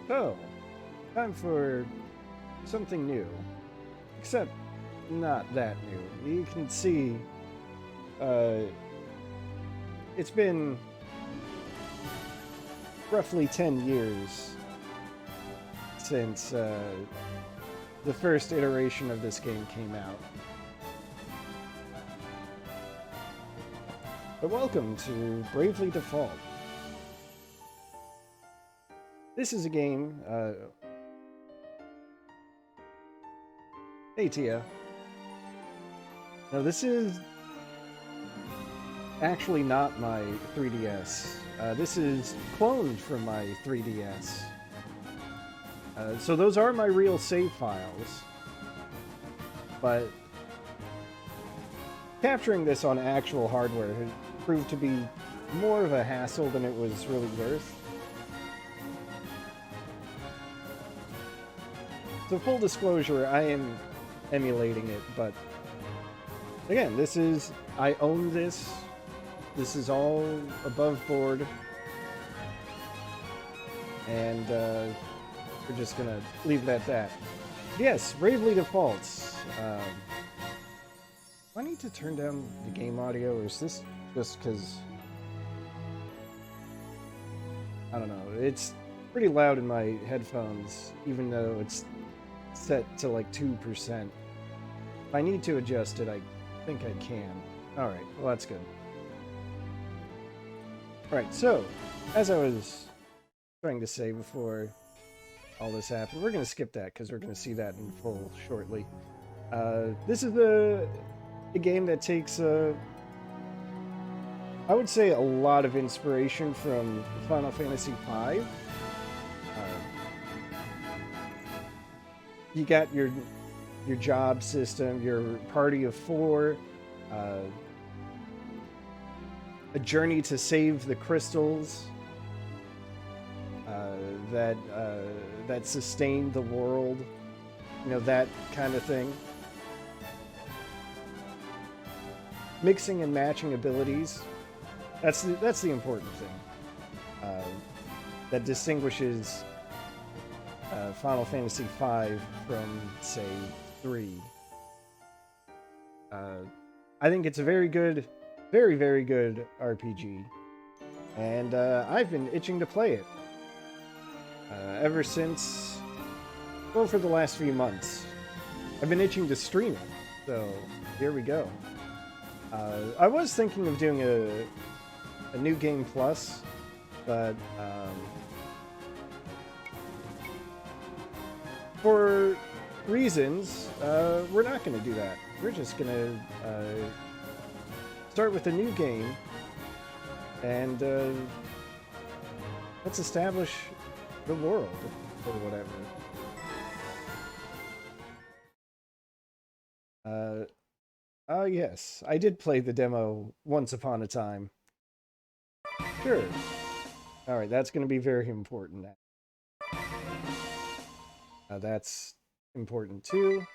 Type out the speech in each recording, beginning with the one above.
So, time for something new. Except, not that new. You can see, it's been roughly 10 years since the first iteration of this game came out. But welcome to Bravely Default. This is a game, hey Tia. Now this is actually not my 3DS. This is cloned from my 3DS. So those are my real save files. But capturing this on actual hardware has proved to be more of a hassle than it was really worth. So full disclosure, I am emulating it, but again, I own this. This is all above board. And we're just gonna leave it at that. Yes, Bravely Defaults. Do I need to turn down the game audio, or is this just because... I don't know, it's pretty loud in my headphones, even though it's set to like 2%. If I need to adjust it, I think I can. Alright, well that's good. Alright, so, as I was trying to say before all this happened, we're going to skip that because we're going to see that in full shortly. This is a game that takes, I would say, a lot of inspiration from Final Fantasy V. You got your job system, your party of 4, a journey to save the crystals that sustain the world, you know, that kind of thing. Mixing and matching abilities, that's the important thing. That distinguishes Final Fantasy V from, say, 3. I think it's a very good, very, very good RPG. And I've been itching to play it. Ever since, well, for the last few months. I've been itching to stream it. So, here we go. I was thinking of doing a New Game Plus, but for reasons, we're not going to do that. We're just going to start with a new game, and let's establish the world, or whatever. Oh yes, I did play the demo once upon a time. Sure. Alright, that's going to be very important now. That's important too.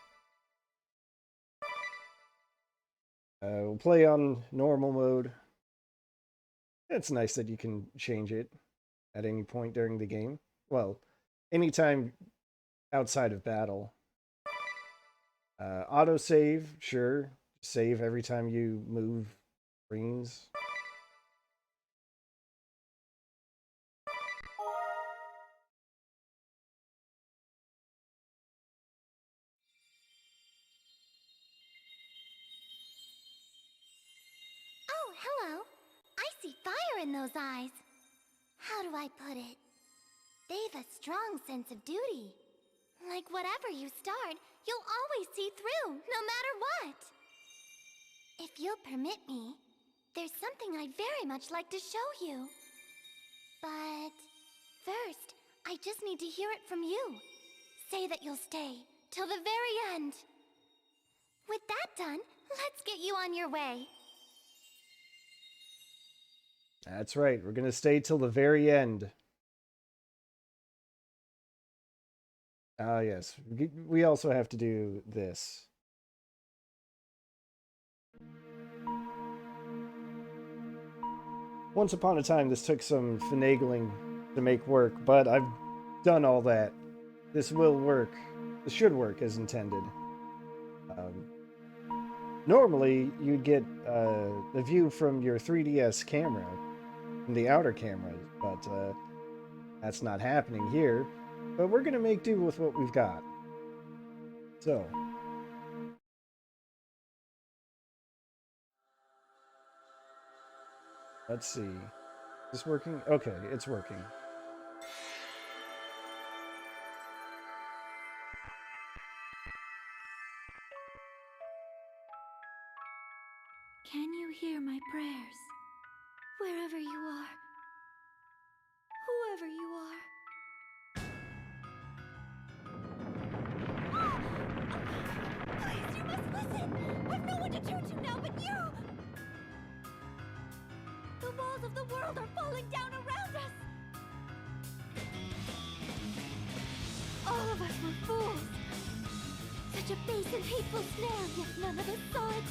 We'll play on normal mode. It's nice that you can change it at any point during the game. Well, anytime outside of battle. Autosave, sure. Save every time you move screens. Oh, hello. I see fire in those eyes. How do I put it? They've a strong sense of duty. Like whatever you start, you'll always see through, no matter what. If you'll permit me, there's something I'd very much like to show you. But first, I just need to hear it from you. Say that you'll stay till the very end. With that done, let's get you on your way. That's right, we're going to stay till the very end. Ah, yes. We also have to do this. Once upon a time, this took some finagling to make work, but I've done all that, this will work. This should work as intended. Normally, you'd get the view from your 3DS camera, from the outer cameras, but that's not happening here. But we're going to make do with what we've got. So. Let's see. Is this working? Okay, it's working. Can you hear my prayers? Wherever you are. Whoever you are. Please, you must listen! I've no one to turn to now but you! The walls of the world are falling down around us! All of us were fools! Such a base and hateful snare, yet none of us saw it!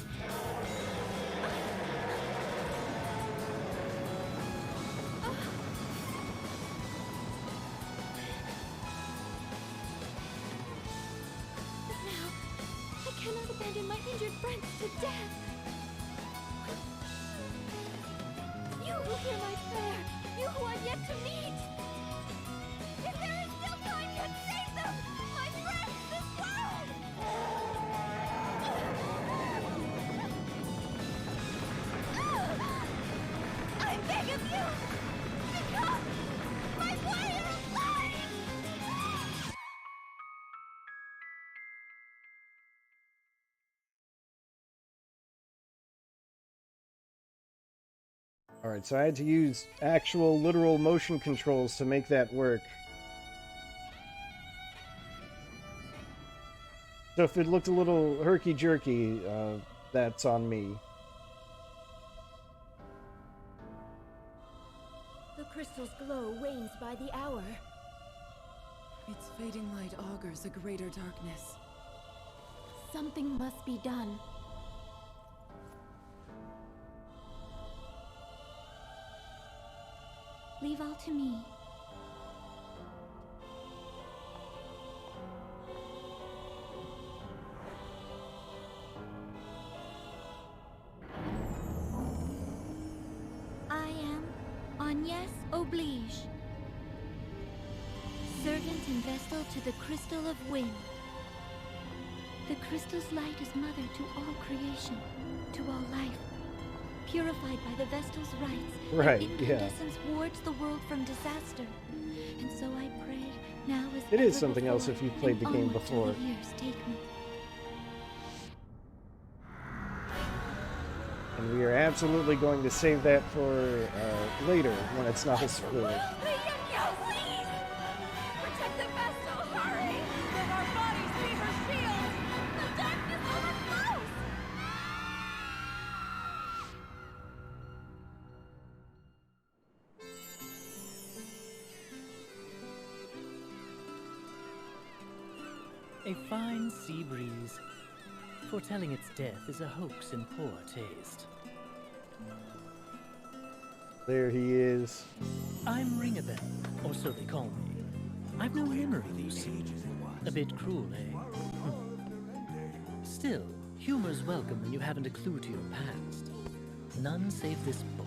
I cannot abandon my injured friends to death. You who hear my prayer, you who are yet to meet. If there is still time, yet save them, my friends, this world. I beg of you, become my player of life. Alright, so I had to use actual, literal motion controls to make that work. So if it looked a little herky-jerky, that's on me. The crystal's glow wanes by the hour. Its fading light augurs a greater darkness. Something must be done. Leave all to me. I am Agnès Oblige, servant and vestal to the Crystal of Wind. The crystal's light is mother to all creation, to all life. Purified by the Vestal's rites, Right, incandescence wards the world from disaster. And so I pray now as It is ever something else before, if you've played the and game onward till before. the years take me. And we are absolutely going to save that for later, when it's not a spoiler. Please! Protect the Vestal, hurry! Let our bodies be her shield! The darkness overflows! A fine sea breeze, foretelling its death is a hoax in poor taste. There he is. I'm Ringabel, or so they call me. I've no memory, you see. A bit cruel, eh? Still, humor's welcome when you haven't a clue to your past. None save this book.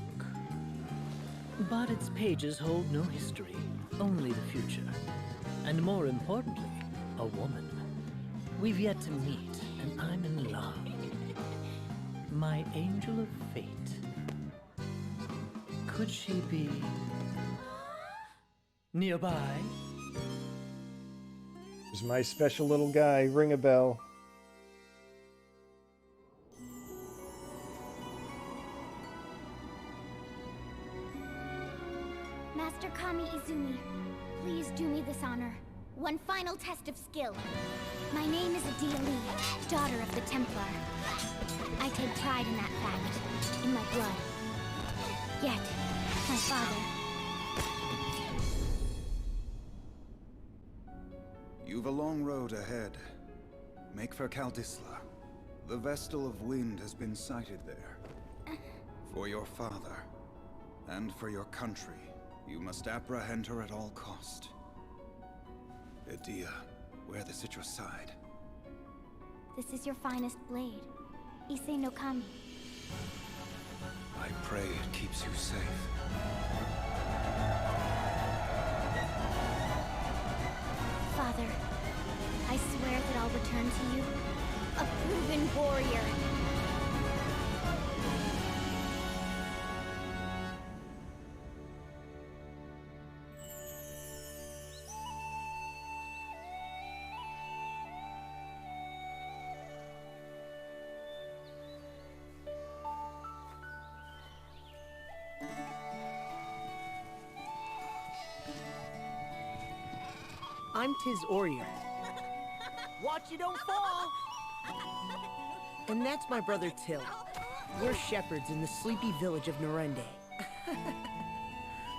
But its pages hold no history, only the future. And more importantly, a woman. We've yet to meet, and I'm in love. My angel of fate. Could she be nearby? There's my special little guy, Ringabel. Master Kami Izumi, please do me this honor. One final test of skill. My name is Edea Lee, daughter of the Templar. I take pride in that fact, in my blood. Yet, my father... You've a long road ahead. Make for Kaldisla. The Vestal of Wind has been sighted there. For your father, and for your country, you must apprehend her at all cost. Edea, wear the citrus side. This is your finest blade. Issei no Kami. I pray it keeps you safe. Father, I swear that I'll return to you a proven warrior. I'm Tiz Arrior. Watch you don't fall! And that's my brother Till. We're shepherds in the sleepy village of Norende.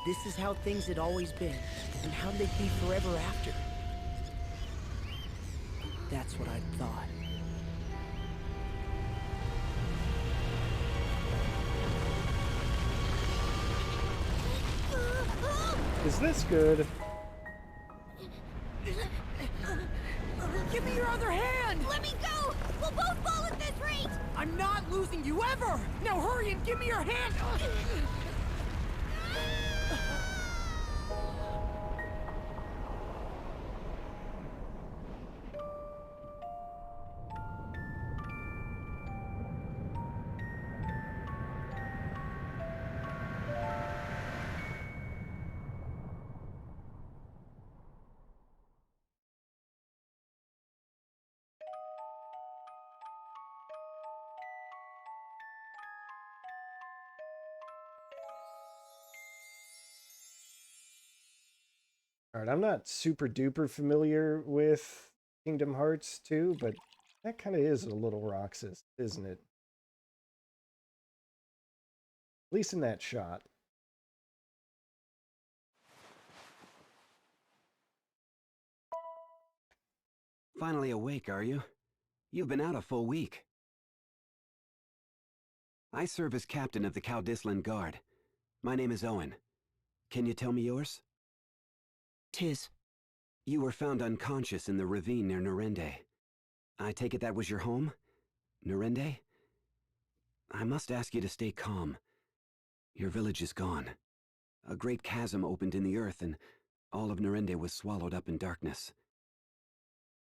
This is how things had always been, and how they'd be forever after. That's what I thought. Is this good? Give me your other hand! Let me go! We'll both fall at this rate! I'm not losing you ever! Now hurry and give me your hand! Alright, I'm not super duper familiar with Kingdom Hearts 2, but that kind of is a little Roxas, isn't it? At least in that shot. Finally awake, are you? You've been out a full week. I serve as captain of the Kaldislan Guard. My name is Owen. Can you tell me yours? Tiz. You were found unconscious in the ravine near Norende. I take it that was your home? Norende? I must ask you to stay calm. Your village is gone. A great chasm opened in the earth and all of Norende was swallowed up in darkness.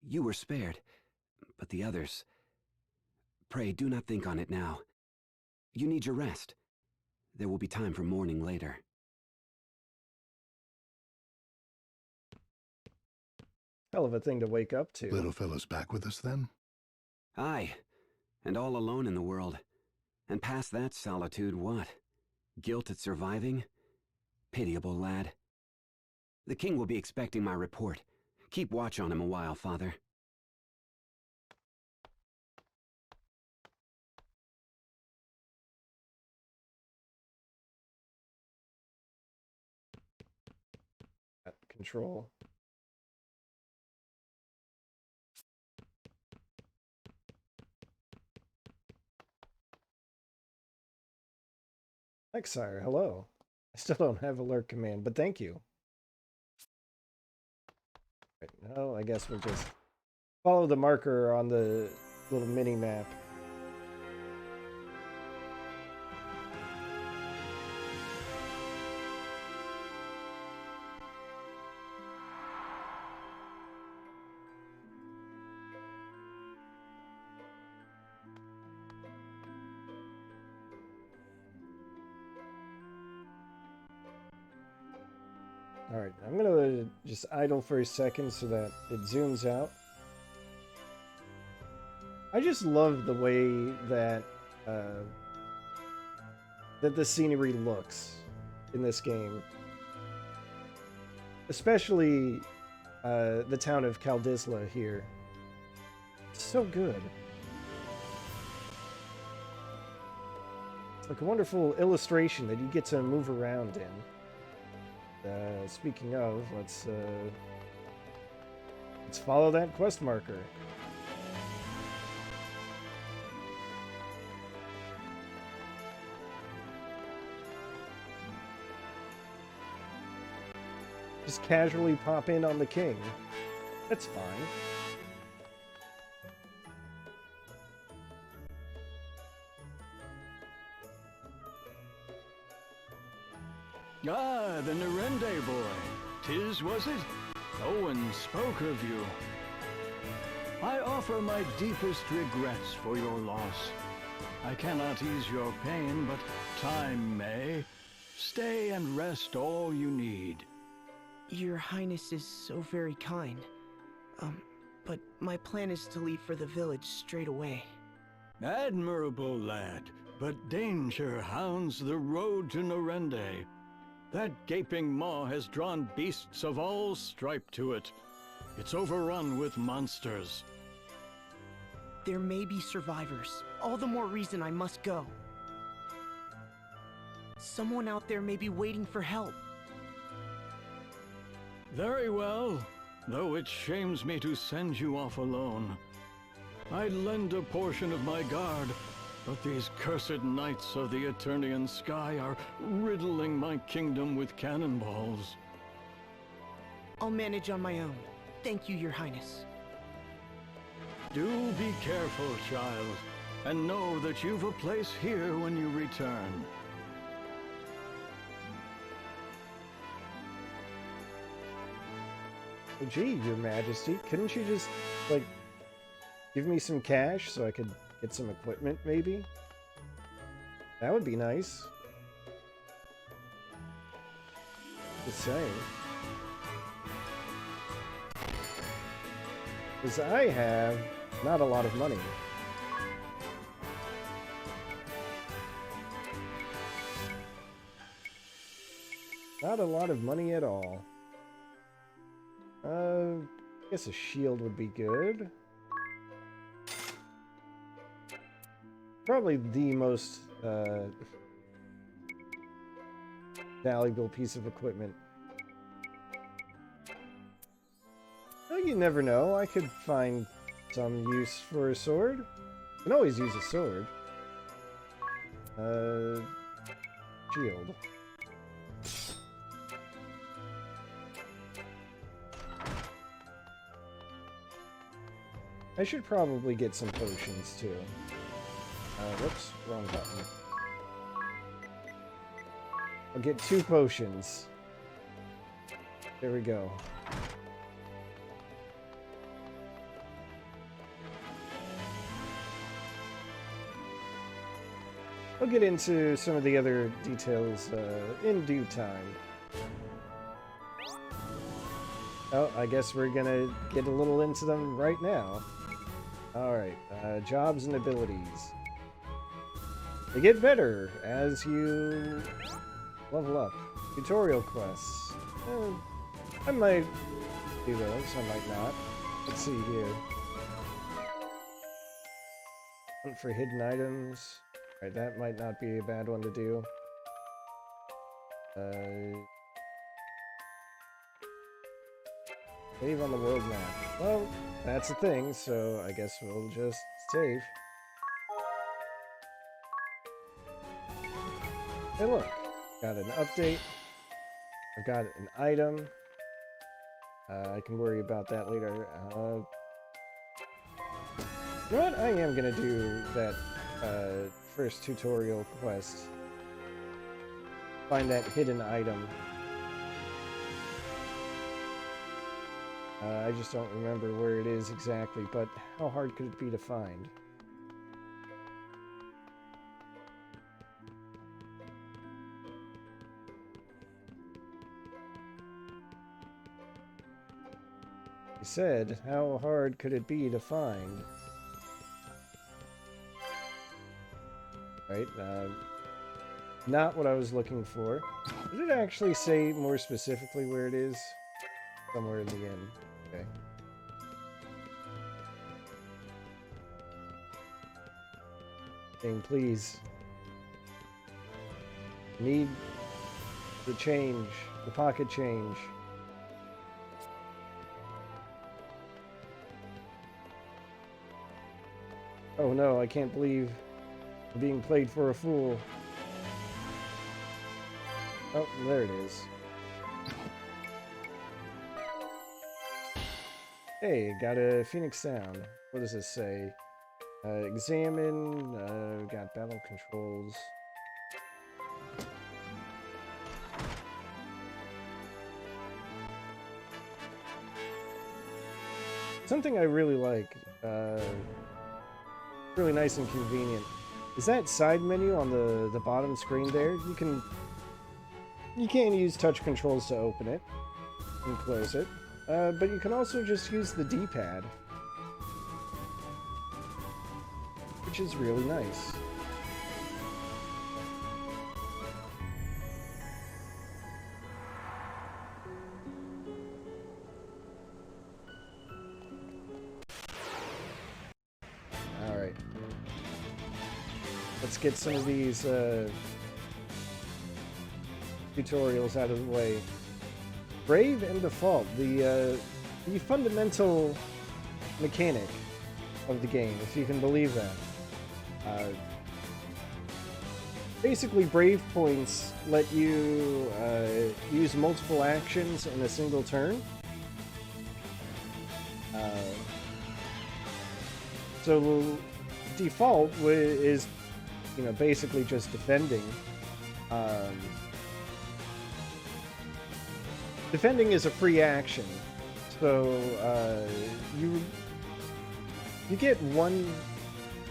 You were spared, but the others... Pray, do not think on it now. You need your rest. There will be time for mourning later. Hell of a thing to wake up to. Little fella's back with us then? Aye, and all alone in the world. And past that solitude, what? Guilt at surviving? Pitiable lad. The king will be expecting my report. Keep watch on him a while, father. Control. Sire, hello. I still don't have alert command, but thank you. Right, well, I guess we'll just follow the marker on the little mini map. Alright, I'm gonna just idle for a second so that it zooms out. I just love the way that that the scenery looks in this game. Especially the town of Kaldisla here. It's so good. It's like a wonderful illustration that you get to move around in. Speaking of, let's follow that quest marker. Just casually pop in on the king. That's fine. Ah, the Norende boy. Tiz, was it? Owen spoke of you. I offer my deepest regrets for your loss. I cannot ease your pain, but time may. Stay and rest all you need. Your Highness is so very kind. But my plan is to leave for the village straight away. Admirable, lad, but danger hounds the road to Norende. That gaping maw has drawn beasts of all stripe to it. It's overrun with monsters. There may be survivors. All the more reason I must go. Someone out there may be waiting for help. Very well, though it shames me to send you off alone. I'd lend a portion of my guard, but these cursed knights of the Eternian Sky are riddling my kingdom with cannonballs. I'll manage on my own. Thank you, Your Highness. Do be careful, child, and know that you've a place here when you return. Oh, gee, Your Majesty, couldn't you just, like, give me some cash so I could get some equipment, maybe? That would be nice. Just saying. Because I have not a lot of money. Not a lot of money at all. I guess a shield would be good. Probably the most valuable piece of equipment. Well, you never know. I could find some use for a sword. You can always use a sword. Shield. I should probably get some potions too. Whoops, wrong button. I'll get 2 potions. There we go. I'll get into some of the other details in due time. Oh, I guess we're gonna get a little into them right now. Alright, jobs and abilities. They get better as you level up. Tutorial quests. I might do those, I might not. Let's see here. Hunt for hidden items. Alright, that might not be a bad one to do. Save on the world map. Well, that's a thing, so I guess we'll just save. Hey look, got an update. I've got an item. I can worry about that later. You know what? I am gonna do that first tutorial quest. Find that hidden item. I just don't remember where it is exactly, but how hard could it be to find? He said, how hard could it be to find? Right, not what I was looking for. Did it actually say more specifically where it is? Somewhere in the end. Okay. Game, please. Need the change. The pocket change. Oh no, I can't believe I'm being played for a fool. Oh, there it is. Hey, got a Phoenix Sound. What does this say? Examine, got battle controls. Something I really like, really nice and convenient, is that side menu on the bottom screen there. You can use touch controls to open it and close it, but you can also just use the D-pad, which is really nice. Alright. Let's get some of these tutorials out of the way. Brave and Default, the fundamental mechanic of the game, if you can believe that. Basically, Brave points let you use multiple actions in a single turn. So default is, you know, basically just defending. Defending is a free action, so you get one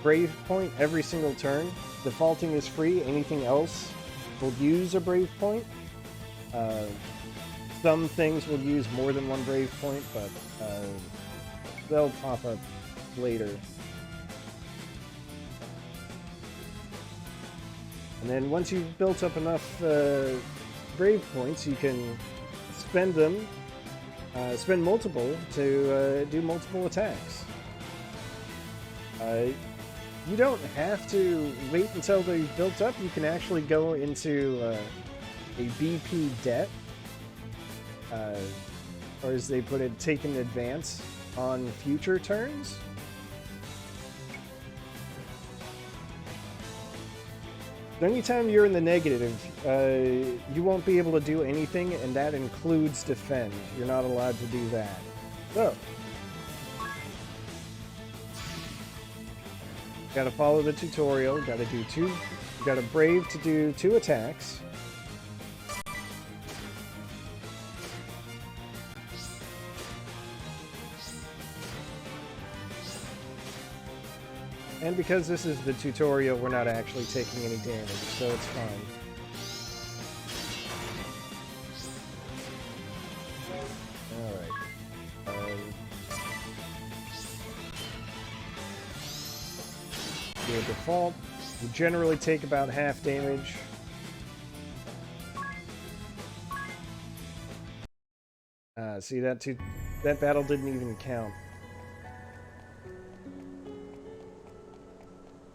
Brave point every single turn. Defaulting is free. Anything else will use a Brave point. Some things will use more than one Brave point, but they'll pop up later. And then once you've built up enough Brave points, you can spend them, spend multiple to do multiple attacks. You don't have to wait until they've built up. You can actually go into a BP debt, or as they put it, take an advance on future turns. Anytime you're in the negative, you won't be able to do anything, and that includes defend. You're not allowed to do that. So, gotta follow the tutorial, gotta do you gotta Brave to do 2 attacks. And because this is the tutorial, we're not actually taking any damage, so it's fine. Alright. Do a default. You generally take about half damage. See, that battle didn't even count.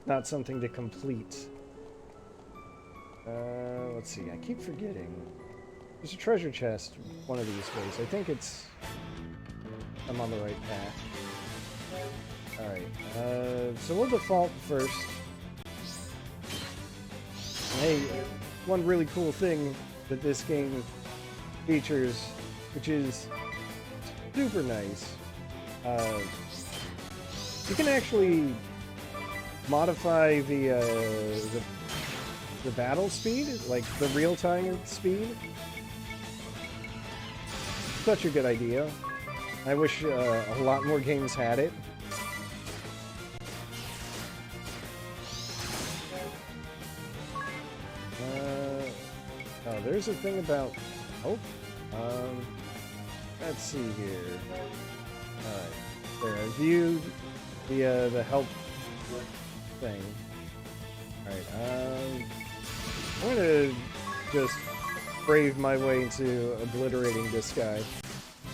Not something to complete. Let's see, I keep forgetting. There's a treasure chest one of these ways. I think I'm on the right path. Alright, so we'll default first. Hey, one really cool thing that this game features, which is super nice, you can actually modify the battle speed, like the real-time speed. Such a good idea. I wish a lot more games had it. Oh, there's a thing about... Oh, let's see here. Alright, there, I viewed the help thing. Alright, I'm gonna just brave my way into obliterating this guy.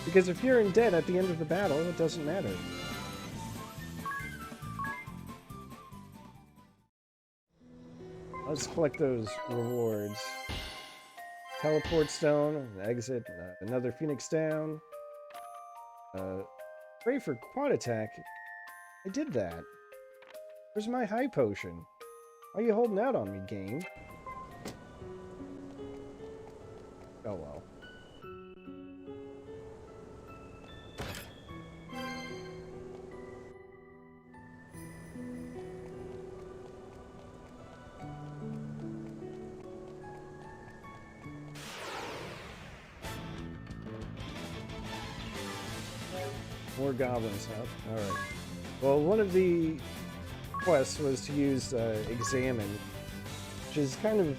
Because if you're in debt at the end of the battle, it doesn't matter. Let's collect those rewards. Teleport stone, exit, another Phoenix down. Pray for quad attack. I did that. Where's my high potion? Why are you holding out on me, game? Oh well. More goblins, huh? Alright. Well, one of the quests was to use Examine, which is kind of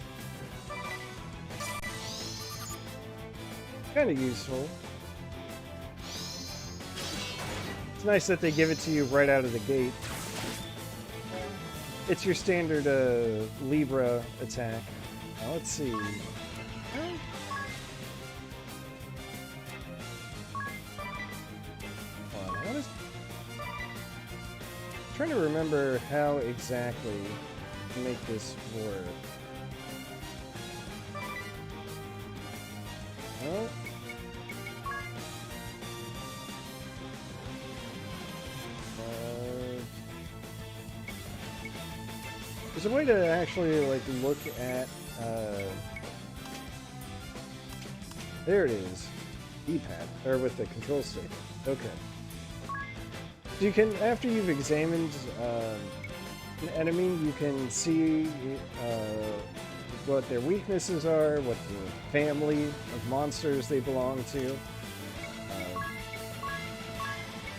useful. It's nice that they give it to you right out of the gate. It's your standard Libra attack. Now, let's see. I'm trying to remember how exactly to make this work. Oh. There's a way to actually like look at there it is. D-pad, or with the control stick. Okay. So you can, after you've examined an enemy, you can see what their weaknesses are, what the family of monsters they belong to.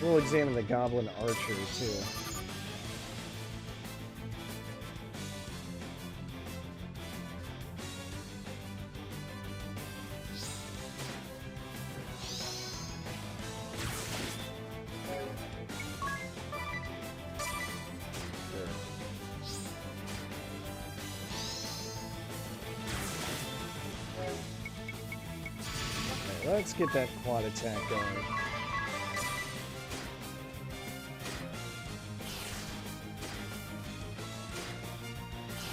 We'll examine the Goblin Archer, too. Let's get that quad attack going.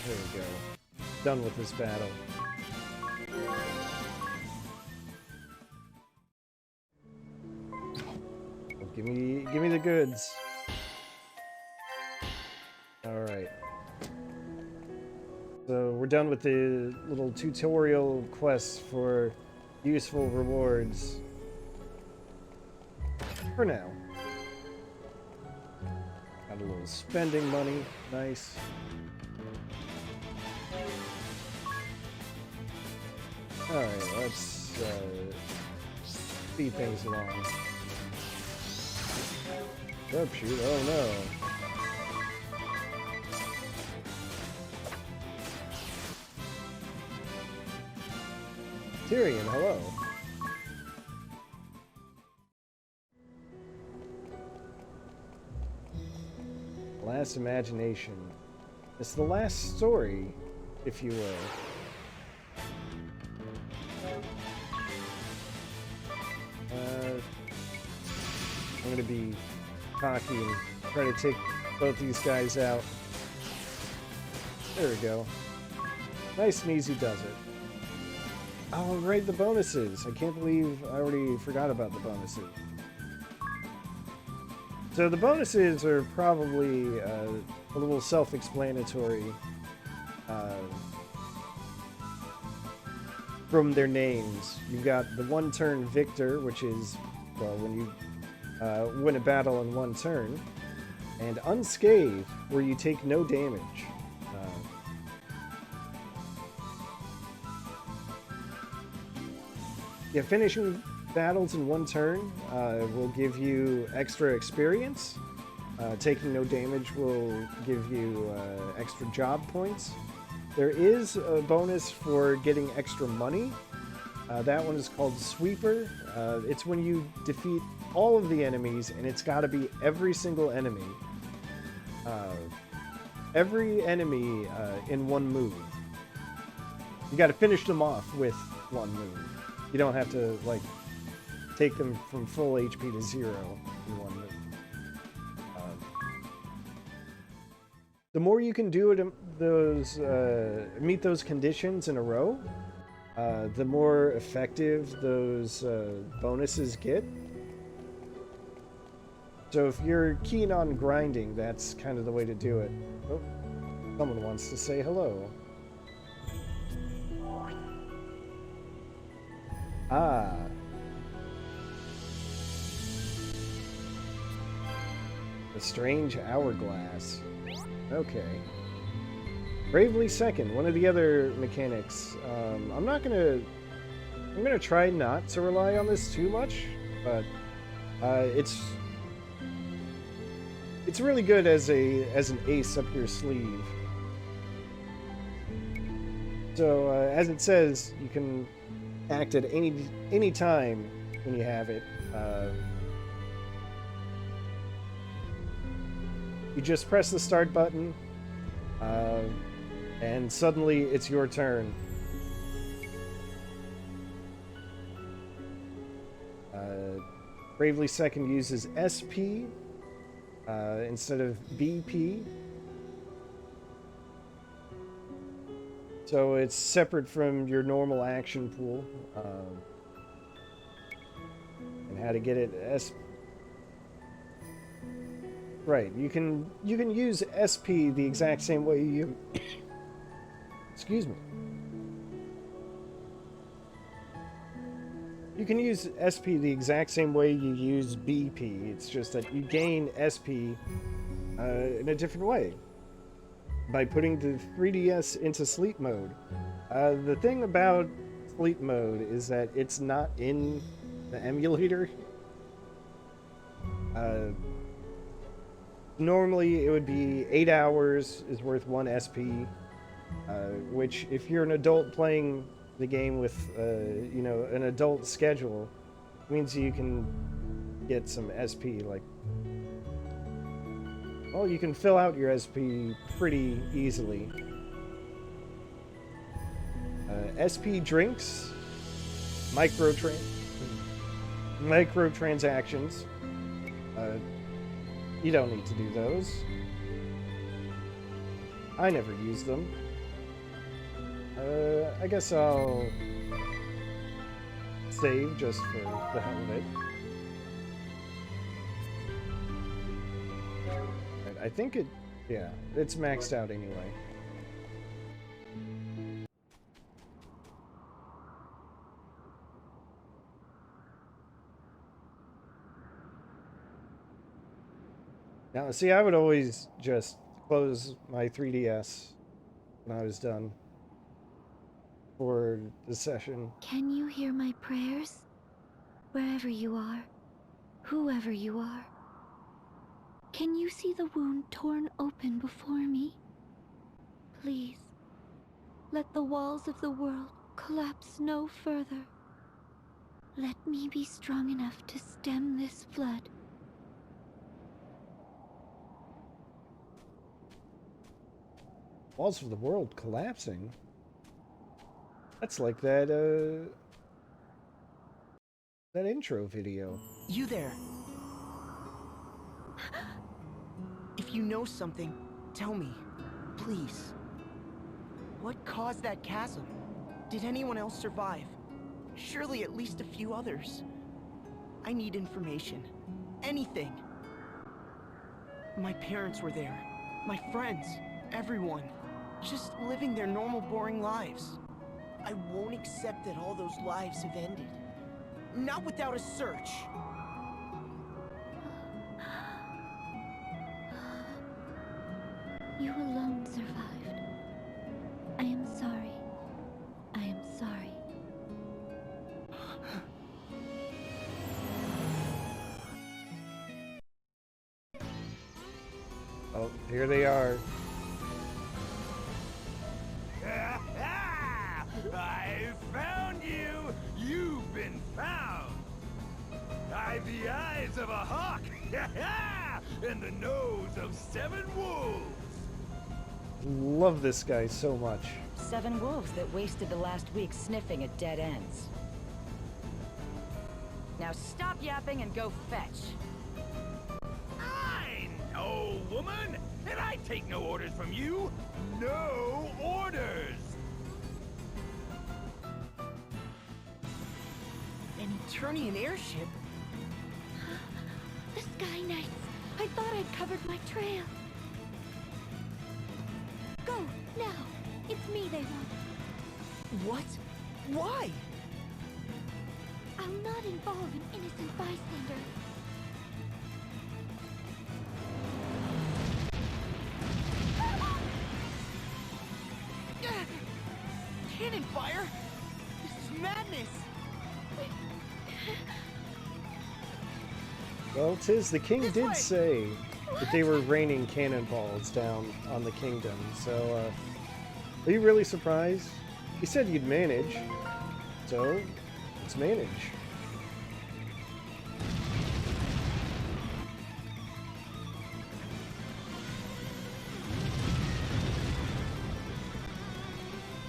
There we go. Done with this battle. Oh, give me the goods. All right. So we're done with the little tutorial quests for useful rewards. For now. Got a little spending money. Nice. Alright, let's speed things along. Sharpshoot, oh no. Tyrion, hello. Last Imagination. It's the last story, if you will. I'm gonna be cocky and try to take both these guys out. There we go. Nice and easy does it. Oh, right, the bonuses. I can't believe I already forgot about the bonuses. So the bonuses are probably a little self-explanatory from their names. You've got the one-turn victor, which is, well, when you win a battle in one turn, and unscathed, where you take no damage. Yeah, finishing battles in one turn will give you extra experience. Taking no damage will give you extra job points. There is a bonus for getting extra money. That one is called Sweeper. It's when you defeat all of the enemies, and it's got to be every single enemy. Every enemy in one move. You got to finish them off with one move. You don't have to, like, take them from full HP to 0 in one move. The more you can do it, meet those conditions in a row, the more effective those bonuses get. So if you're keen on grinding, that's kind of the way to do it. Oh, someone wants to say hello. Ah. The strange hourglass. Okay. Bravely Second, one of the other mechanics. I'm gonna try not to rely on this too much, but it's it's really good as an ace up your sleeve. So as it says, you can act at any time when you have it. You just press the start button, and suddenly it's your turn. Bravely Second uses SP instead of BP. So it's separate from your normal action pool. And how to get it Right, you can use SP the exact same way you excuse me. You can use SP the exact same way you use BP. It's just that you gain SP in a different way by putting the 3DS into sleep mode. The thing about sleep mode is that it's not in the emulator. Normally it would be 8 hours is worth 1 SP, which if you're an adult playing the game with you know, an adult schedule, means you can get some SP. Like, well, you can fill out your SP pretty easily. SP drinks, microtransactions. You don't need to do those. I never use them. I guess I'll save just for the hell of it. I think it, yeah, it's maxed out anyway. Now, see, I would always just close my 3DS when I was done for the session. Can you hear my prayers? Wherever you are, whoever you are. Can you see the wound torn open before me? Please, let the walls of the world collapse no further. Let me be strong enough to stem this flood. Walls of the world collapsing? That's like that, that intro video. You there. If you know something, tell me, please. What caused that chasm? Did anyone else survive? Surely at least a few others. I need information. Anything. My parents were there. My friends. Everyone. Just living their normal, boring lives. I won't accept that all those lives have ended. Not without a search. You alone survived. I am sorry. I am sorry. Oh, here they are. I found you! You've been found! I've the eyes of a hawk! And the nose of 7 wolves! Love this guy so much. 7 wolves that wasted the last week sniffing at dead ends. Now stop yapping and go fetch. I know, woman! And I take no orders from you! No orders! An Eternian airship? The Sky Knights! I thought I'd covered my trail. Go, now! It's me they want. What? Why? I'll not involve an innocent bystander. Cannon fire? This is madness! Well, Tiz the King This did way. say that they were raining cannonballs down on the kingdom. So, are you really surprised? You said you'd manage, so let's manage.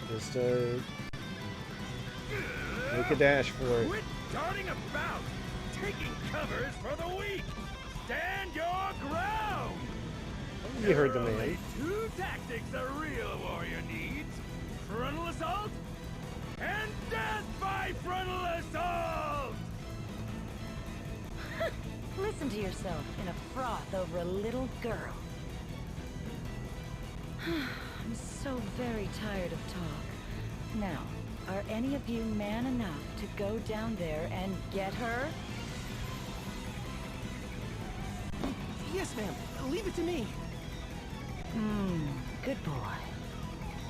Just make a dash for it. Quit darting about! Taking cover is for the weak! Stand your ground! You heard the There are man. only two tactics a real warrior needs. Frontal assault and death by frontal assault! Listen to yourself in a froth over a little girl. I'm so very tired of talk. Now, are any of you man enough to go down there and get her? Yes, ma'am. Leave it to me. Good boy.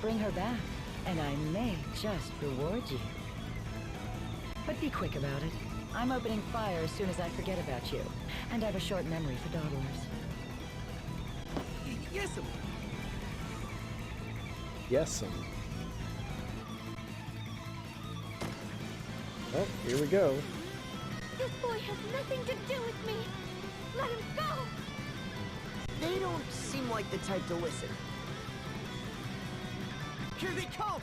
Bring her back, and I may just reward you. But be quick about it. I'm opening fire as soon as I forget about you, and I have a short memory for dawdlers. Yes, ma'am. Yes, oh, here we go. This boy has nothing to do with me. Let him go. They don't seem like the type to listen. Here they come!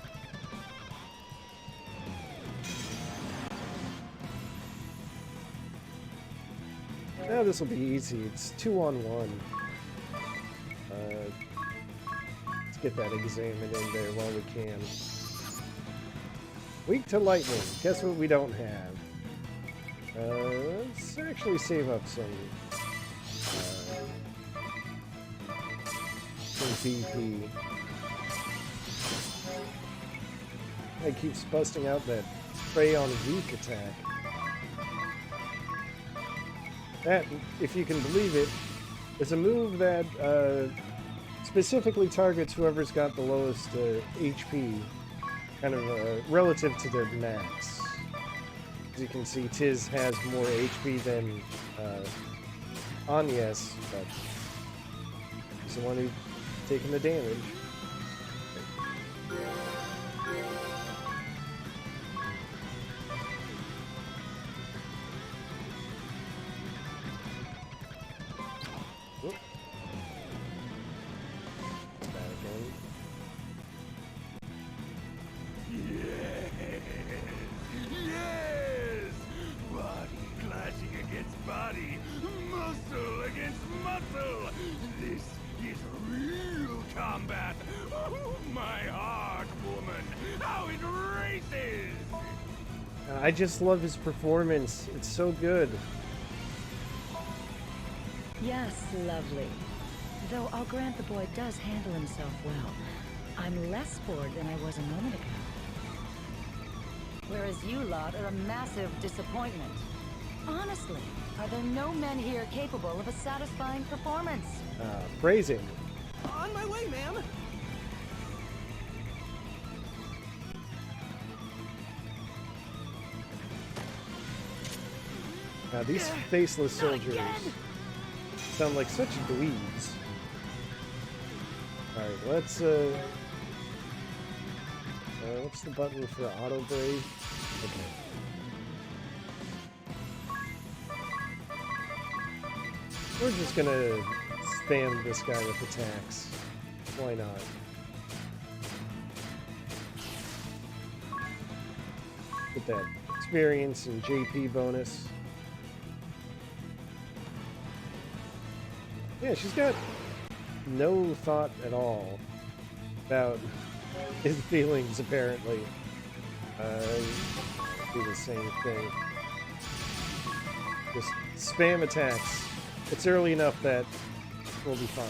Now this will be easy. It's 2-on-1. Let's get that examined in there while we can. Weak to lightning. Guess what we don't have? Let's actually save up some BP. It keeps busting out that prey on weak attack. That, if you can believe it, is a move that specifically targets whoever's got the lowest HP, kind of relative to their max. As you can see, Tiz has more HP than Agnès, but he's the one who's taking the damage. Yes! Body clashing against body, muscle against muscle. This is real combat. Oh, my heart, woman, how it races! I just love his performance. It's so good. Yes, lovely. Though I'll grant the boy does handle himself well. I'm less bored than I was a moment ago. Whereas you lot are a massive disappointment. Honestly, are there no men here capable of a satisfying performance? Phrasing. On my way, ma'am! Now these faceless soldiers sound like such dweebs. Alright, let's what's the button for auto brave? Okay. We're just gonna spam this guy with attacks. Why not? Get that experience and JP bonus. Yeah, she's got no thought at all about his feelings, apparently. Do the same thing. Just spam attacks. It's early enough that we'll be fine.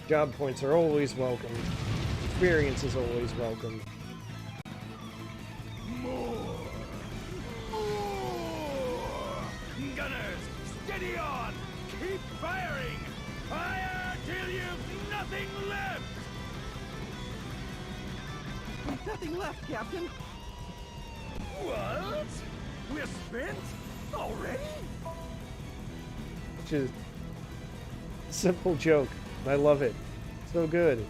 Job points are always welcome. Experience is always welcome. More! Gunners, steady on! Keep firing! Fire till you've nothing left! nothing left, Captain. What? We're spent? Already? Which is a simple joke. I love it. So good.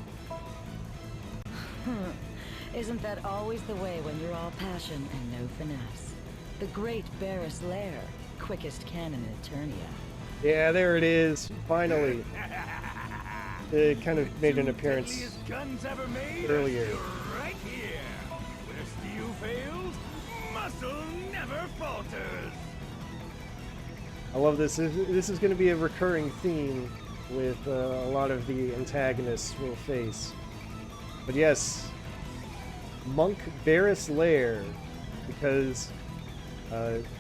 Isn't that always the way when you're all passion and no finesse? The great Barris Lair, quickest cannon in Eternia. Yeah, there it is. Finally. It kind of made an appearance Guns ever made earlier. Right here. Where steel fails, muscle never falters. I love this. This is going to be a recurring theme with a lot of the antagonists we'll face. But yes, Monk Barris Lair, because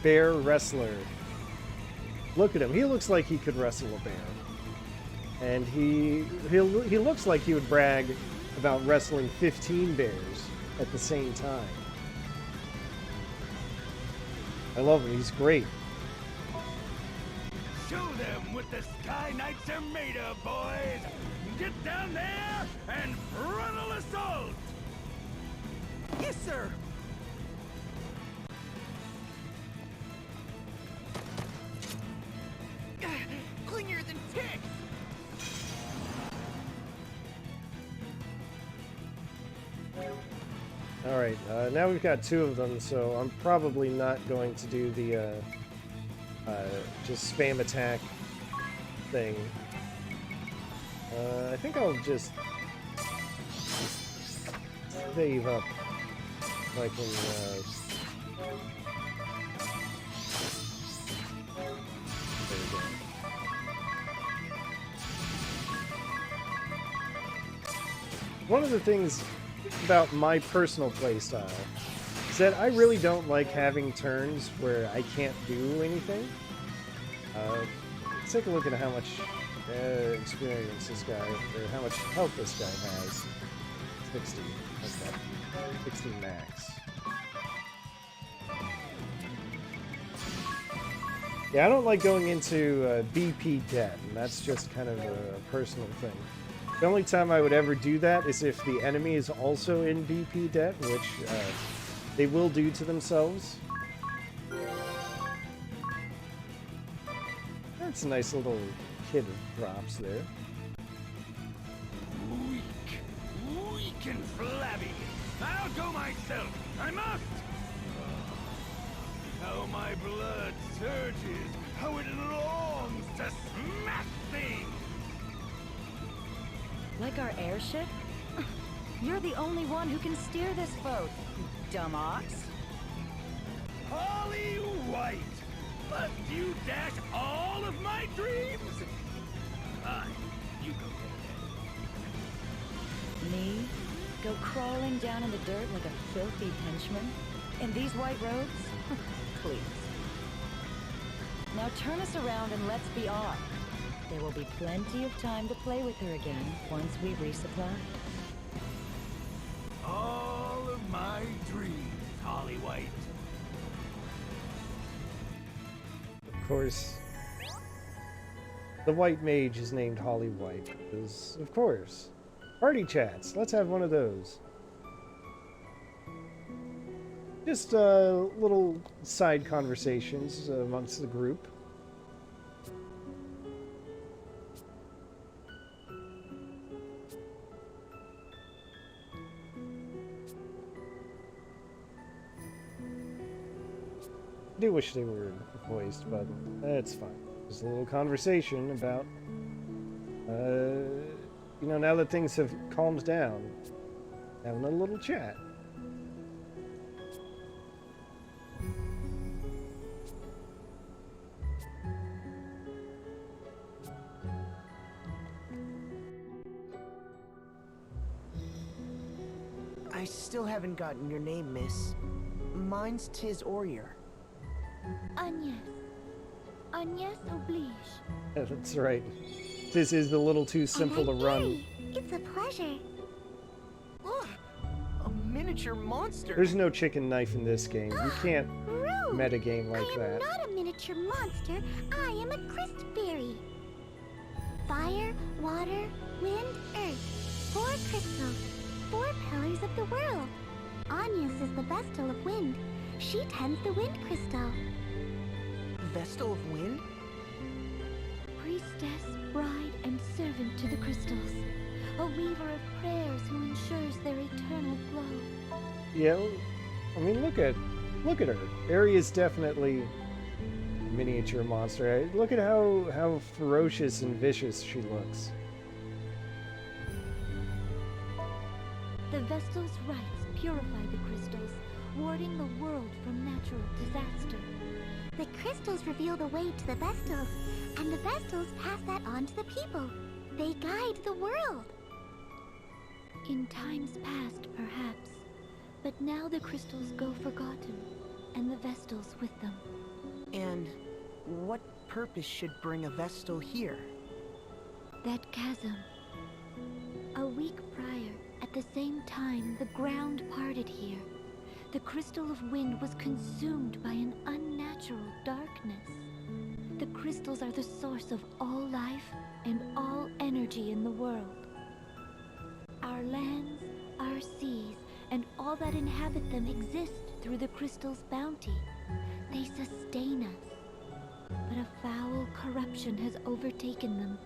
bear wrestler. Look at him. He looks like he could wrestle a bear. And he looks like he would brag about wrestling 15 bears at the same time. I love him. He's great. Show them what the Sky Knights are made of, boys! Get down there and frontal assault! Yes, sir! Clingier than ticks! Alright, now we've got 2 of them, so I'm probably not going to do the just spam attack thing. I think I'll just save up if I can. There we go. One of the things about my personal playstyle is that I really don't like having turns where I can't do anything. Let's take a look at how much experience this guy, or how much health this guy has. 60. Okay. 60 max. Yeah, I don't like going into BP debt, and that's just kind of a personal thing. The only time I would ever do that is if the enemy is also in BP debt, which they will do to themselves. That's a nice little kid of drops there. Weak and flabby. I'll go myself. I must. How my blood surges. How it longs to smash things. Like our airship? You're the only one who can steer this boat, dumb ox. Holly White! Must you dash all of my dreams? Fine, you go get Me? Go crawling down in the dirt like a filthy henchman? In these white robes? Please. Now turn us around and let's be off. There will be plenty of time to play with her again once we resupply. all of my dreams, Holly White. Of course, the White Mage is named Holly White because, of course, party chats. Let's have one of those. Just little side conversations amongst the group. I do wish they were voiced, but it's fine. Just a little conversation about, you know, now that things have calmed down, having a little chat. I still haven't gotten your name, miss. Mine's Tiz Arrior. Agnès Oblige. Yeah, that's right. This is a little too simple to run. It's a pleasure. Look! A miniature monster! There's no chicken knife in this game. You can't Rude! metagame like I am that. not a miniature monster. I am a crystal fairy. Fire, water, wind, earth. 4 crystals. 4 pillars of the world. Agnès is the Vestal of Wind. She tends the Wind Crystal. Vestal of Wind? Priestess, bride, and servant to the crystals. A weaver of prayers who ensures their eternal glow. Yeah, I mean, look at her. Ari is definitely a miniature monster. Look at how ferocious and vicious she looks. The Vestal's rites purify the crystals, warding the world from natural disaster. The crystals reveal the way to the Vestals, and the Vestals pass that on to the people. They guide the world. In times past, perhaps, but now the crystals go forgotten, and the Vestals with them. And what purpose should bring a Vestal here? That chasm. A week prior, at the same time, the ground parted here. The crystal of wind was consumed by an unnatural darkness. The crystals are the source of all life and all energy in the world. Our lands, our seas, and all that inhabit them exist through the crystal's bounty. They sustain us. But a foul corruption has overtaken them.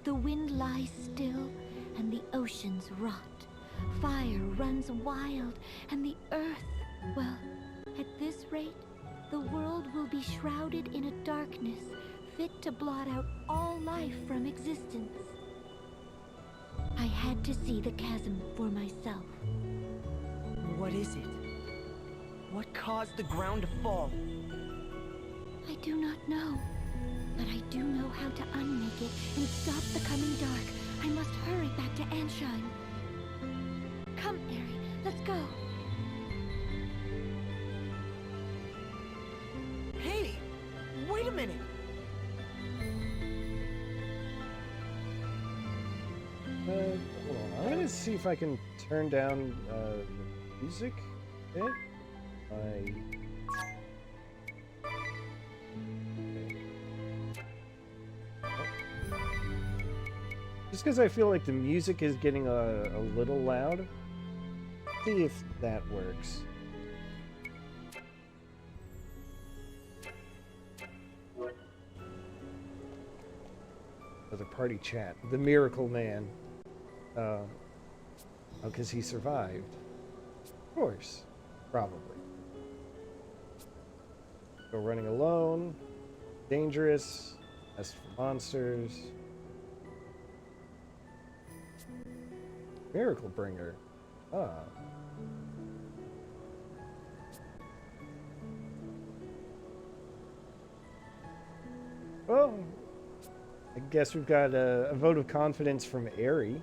The wind lies still, and the oceans rot. Fire runs wild, and the earth, well, at this rate, the world will be shrouded in a darkness fit to blot out all life from existence. I had to see the chasm for myself. What is it? What caused the ground to fall? I do not know, but I do know how to unmake it and stop the coming dark. I must hurry back to Anshine. Come, Ari, let's go. Hey, wait a minute. Hold on. I'm gonna see if I can turn down the music a bit. Just because I feel like the music is getting a little loud. See if that works. The party chat. The Miracle Man. Oh, because he survived. Of course. Probably. Go running alone. Dangerous. As for monsters. Miracle Bringer. Ah. Well, I guess we've got a vote of confidence from Ari.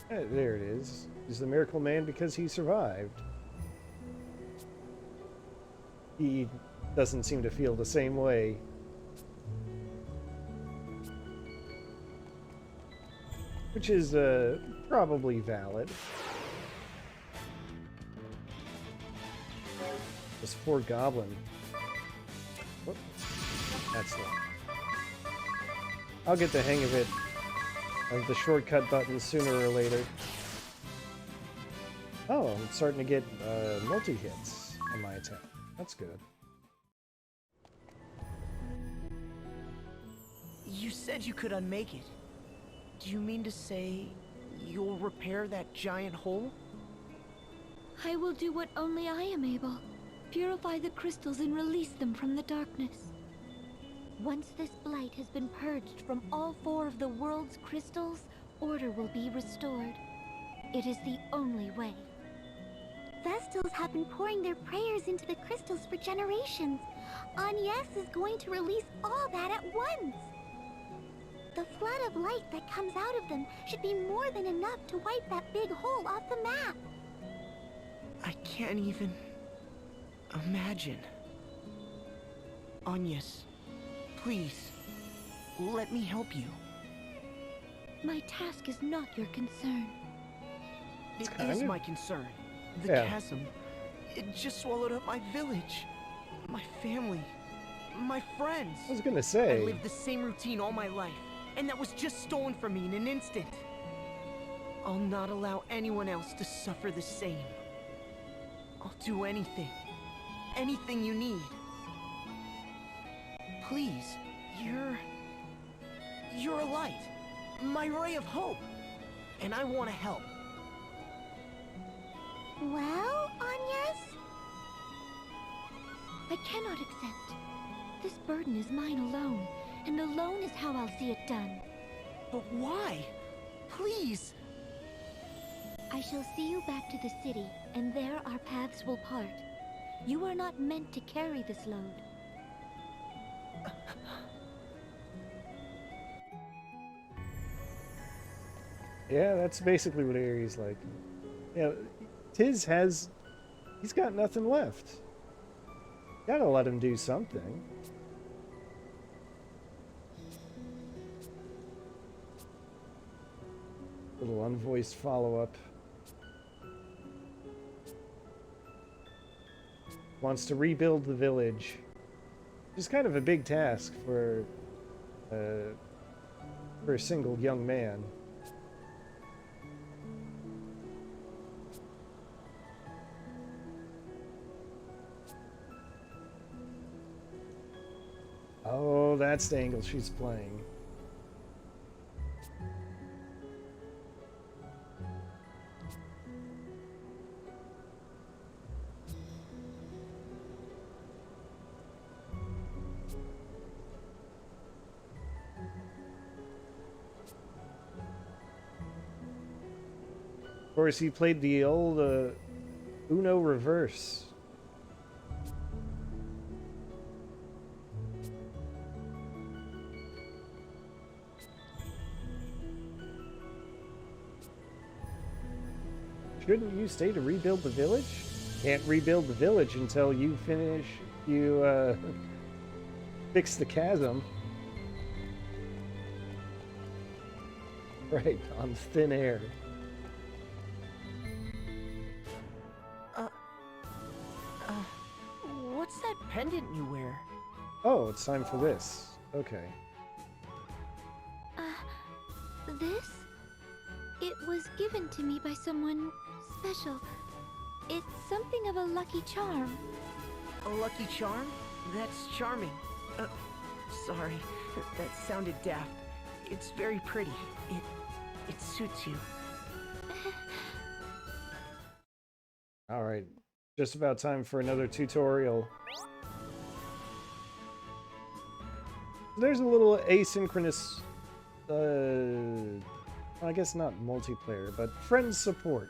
There it is. He's the Miracle Man because he survived. He doesn't seem to feel the same way. Which is probably valid. This 4 goblin. Whoop. That's the one. I'll get the hang of it. Of the shortcut buttons sooner or later. Oh, I'm starting to get multi-hits on my attack. That's good. You said you could unmake it. Do you mean to say you'll repair that giant hole? I will do what only I am able. Purify the crystals and release them from the darkness. Once this blight has been purged from all 4 of the world's crystals, order will be restored. It is the only way. Vestals have been pouring their prayers into the crystals for generations. Agnès is going to release all that at once. The flood of light that comes out of them should be more than enough to wipe that big hole off the map. I can't even imagine. Agnès, please, let me help you. My task is not your concern. It kind is of- my concern. The Yeah. chasm. It just swallowed up my village. My family. My friends. I was gonna I say, lived the same routine all my life, and that was just stolen from me in an instant. I'll not allow anyone else to suffer the same. I'll do anything. Anything you need. Please, you're a light. My ray of hope. And I want to help. Well, Agnès? I cannot accept. This burden is mine alone, and alone is how I'll see it done. But why? Please. I shall see you back to the city, and there our paths will part. You are not meant to carry this load. yeah, that's basically what Ares like. Yeah, Tiz he's got nothing left. Gotta let him do something. Little unvoiced follow-up. Wants to rebuild the village. Which is kind of a big task for a single young man. Oh, that's the angle she's playing. Of course, he played the old Uno reverse. Shouldn't you stay to rebuild the village? Can't rebuild the village until you fix the chasm. Right, on thin air. What's that pendant you wear? Oh, it's time for this. Okay. This? It was given to me by someone special. It's something of a lucky charm. A lucky charm? That's charming. Sorry, that sounded daft. It's very pretty. It suits you. All right. Just about time for another tutorial. There's a little asynchronous, I guess not multiplayer, but friend support.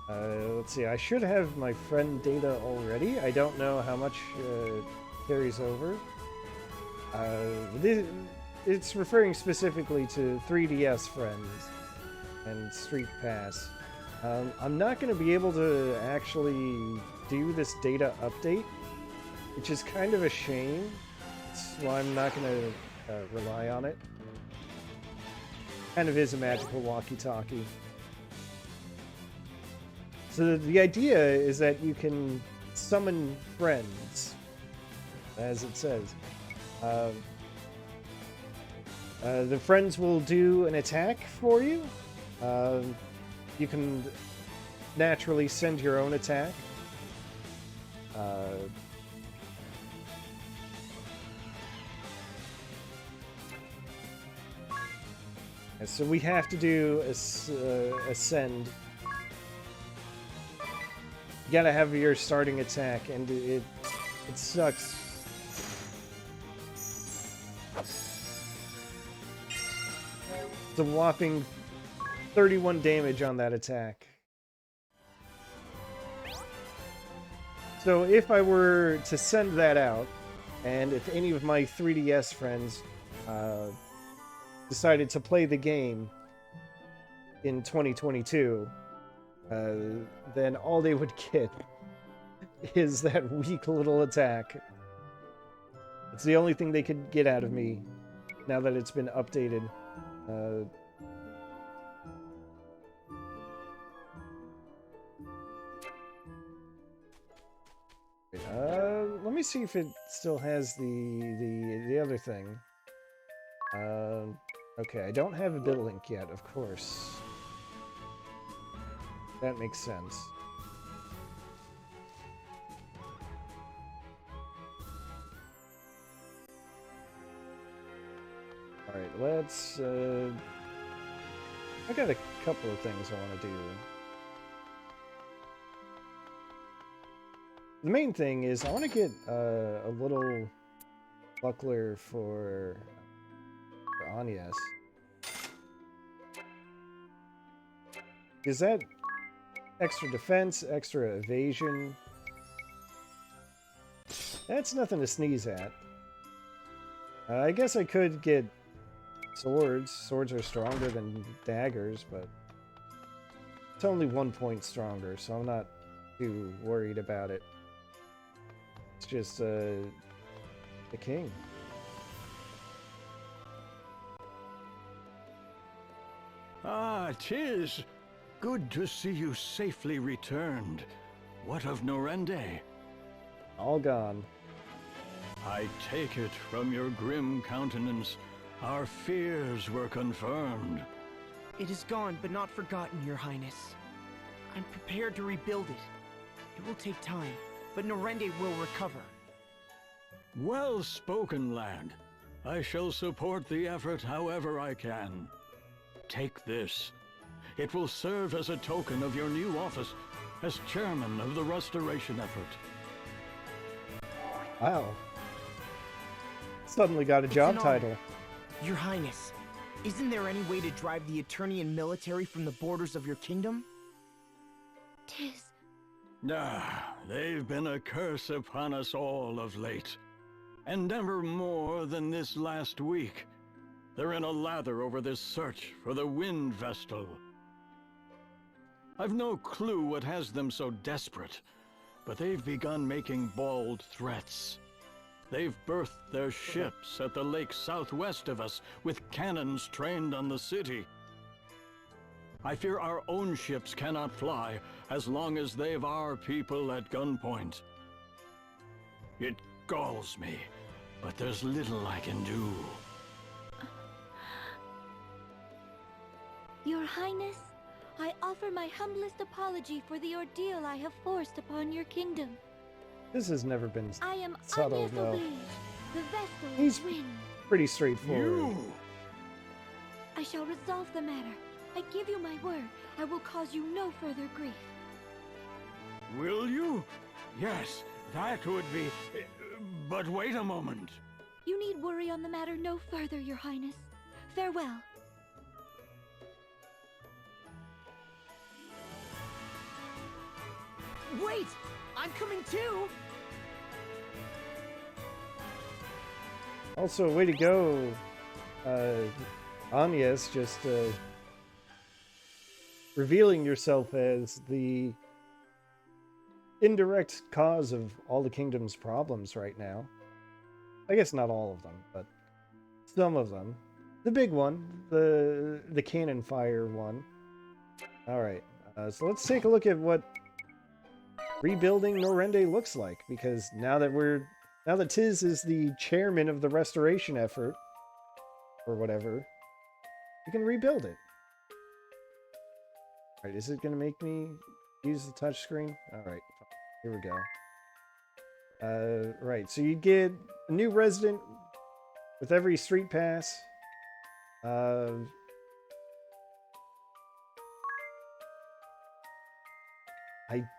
Let's see, I should have my friend data already. I don't know how much carries over. It's referring specifically to 3DS friends and Street Pass. I'm not going to be able to actually do this data update, which is kind of a shame, so I'm not going to rely on it. Kind of is a magical walkie-talkie. So the idea is that you can summon friends, as it says. The friends will do an attack for you. You can naturally send your own attack. So we have to do a send. You gotta have your starting attack, and it sucks. It's a whopping 31 damage on that attack. So if I were to send that out, and if any of my 3DS friends decided to play the game in 2022, then all they would get is that weak little attack. It's the only thing they could get out of me now that it's been updated. Let me see if it still has the other thing. Okay, I don't have a bit link yet, of course. That makes sense. Alright, let's, I got a couple of things I want to do. The main thing is I want to get a little buckler for Agnès. Is that extra defense, extra evasion? That's nothing to sneeze at. I guess I could get swords. Swords are stronger than daggers, but it's only 1 point stronger, so I'm not too worried about it. It's just the king. Ah, Tiz! Good to see you safely returned. What of Norende? All gone. I take it from your grim countenance, our fears were confirmed. It is gone, but not forgotten, Your Highness. I'm prepared to rebuild it. It will take time, but Norende will recover. Well spoken, lad. I shall support the effort however I can. Take this. It will serve as a token of your new office as chairman of the restoration effort. Wow. Suddenly got a job title. Your Highness, isn't there any way to drive the Eternian military from the borders of your kingdom? Tiz. They've been a curse upon us all of late. And never more than this last week. They're in a lather over this search for the wind vestal. I've no clue what has them so desperate, but they've begun making bold threats. They've berthed their ships at the lake southwest of us with cannons trained on the city. I fear our own ships cannot fly as long as they've our people at gunpoint. It galls me, but there's little I can do. Your Highness, I offer my humblest apology for the ordeal I have forced upon your kingdom. This has never been I am subtle, Agnès though. Oblige, the vestal He's of wind. pretty straightforward. I shall resolve the matter. I give you my word. I will cause you no further grief. Will you? Yes, that would be... But wait a moment. You need worry on the matter no further, Your Highness. Farewell. Wait! I'm coming too! Also, way to go, Agnès, just revealing yourself as the indirect cause of all the kingdom's problems right now. I guess not all of them, but some of them. The big one, the cannon fire one. Alright, so let's take a look at what rebuilding Norende looks like, because now that Tiz is the chairman of the restoration effort, or whatever, you can rebuild it. Alright, is it going to make me use the touchscreen? Alright, here we go. Right, so you get a new resident with every street pass. I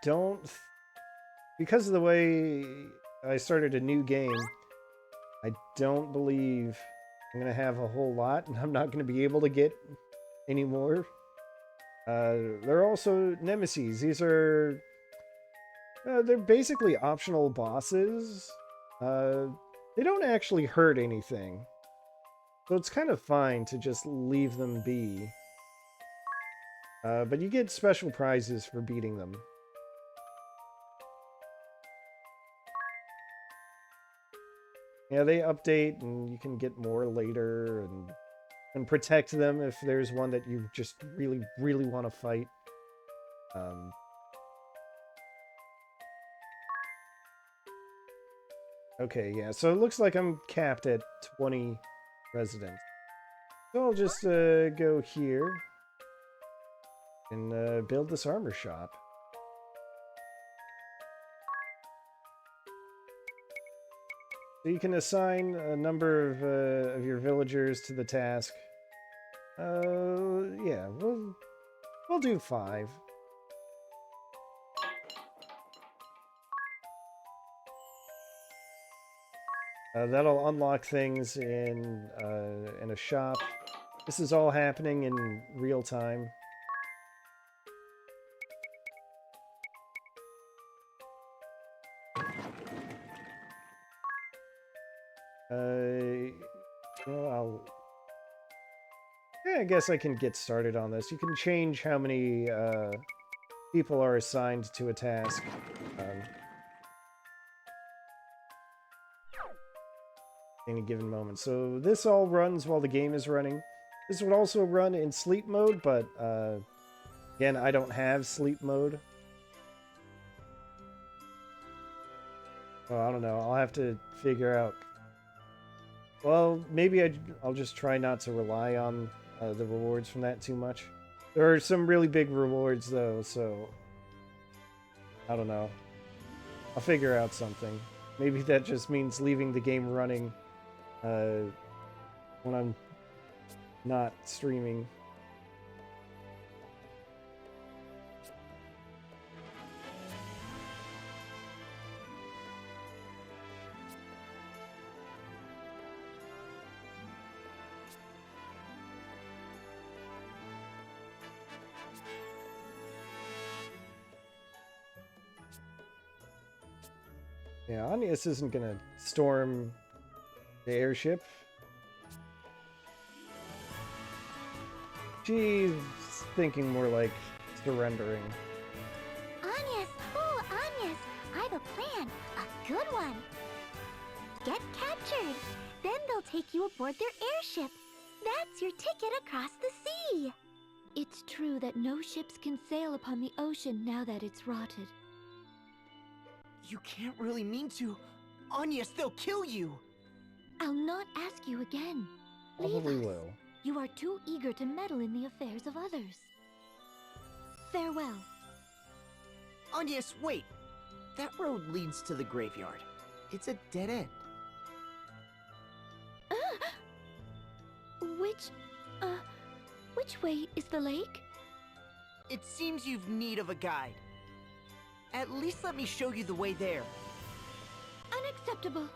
don't... Because of the way I started a new game, I don't believe I'm going to have a whole lot, and I'm not going to be able to get any more. There are also nemesis. These are... they're basically optional bosses. They don't actually hurt anything. So it's kind of fine to just leave them be. But you get special prizes for beating them. Yeah, they update, and you can get more later, and protect them if there's one that you just really, really want to fight. Okay, yeah, so it looks like I'm capped at 20 residents. So I'll just go here and build this armor shop. So you can assign a number of your villagers to the task. Yeah, we'll do 5. That'll unlock things in a shop. This is all happening in real time. Well, yeah, I guess I can get started on this. You can change how many people are assigned to a task. In a given moment. So this all runs while the game is running. This would also run in sleep mode, but again, I don't have sleep mode. Oh, I don't know. I'll have to figure out. Well, maybe I'll just try not to rely on the rewards from that too much. There are some really big rewards, though, so I don't know. I'll figure out something. Maybe that just means leaving the game running when I'm not streaming. Yeah, Agnès isn't gonna storm the airship. She's thinking more like surrendering. Agnès! Oh, Agnès! I've a plan. A good one. Get captured. Then they'll take you aboard their airship. That's your ticket across the sea. It's true that no ships can sail upon the ocean now that it's rotted. You can't really mean to. Agnès, they'll kill you! I'll not ask you again. Probably Leave us. will. You are too eager to meddle in the affairs of others. Farewell. Agnès, wait! That road leads to the graveyard. It's a dead end. Which way is the lake? It seems you've need of a guide. At least let me show you the way there. Unacceptable.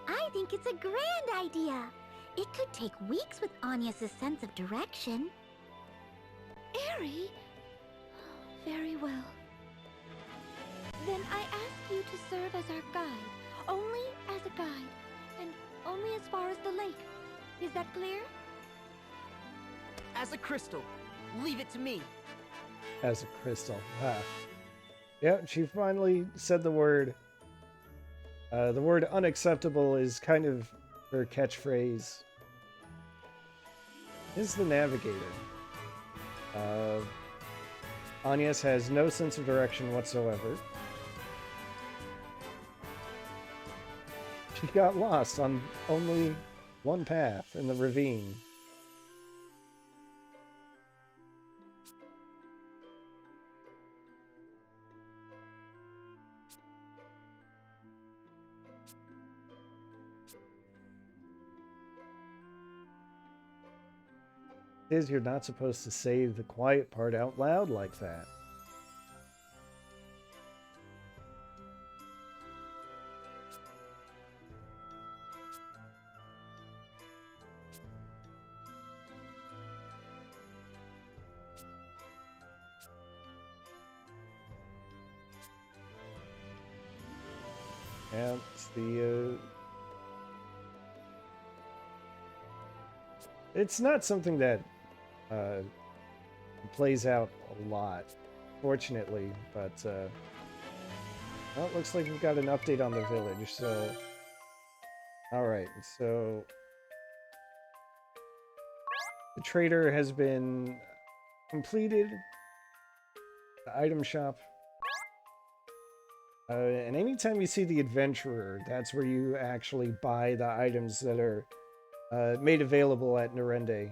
I think it's a grand idea. It could take weeks with Agnès' sense of direction. Airy? Very well. Then I ask you to serve as our guide. Only as a guide. And only as far as the lake. Is that clear? As a crystal. Leave it to me. As a crystal. Ah. Yeah, she finally said the word. The word unacceptable is kind of her catchphrase. Is the navigator. Agnès has no sense of direction whatsoever. She got lost on only one path in the ravine. You're not supposed to say the quiet part out loud like that. Yeah, it's the it's not something that plays out a lot, fortunately, but well, it looks like we've got an update on the village, so Alright, so the traitor has been completed. The item shop. And anytime you see the adventurer, that's where you actually buy the items that are made available at Norende.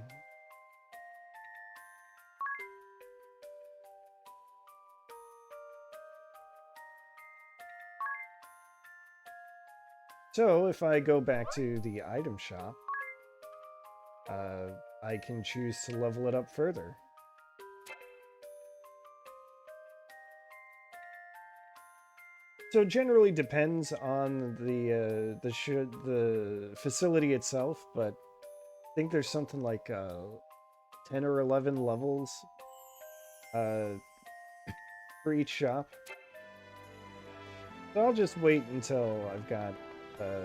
So if I go back to the item shop, I can choose to level it up further. So it generally depends on the facility itself, but I think there's something like 10 or 11 levels for each shop. So I'll just wait until I've got I'll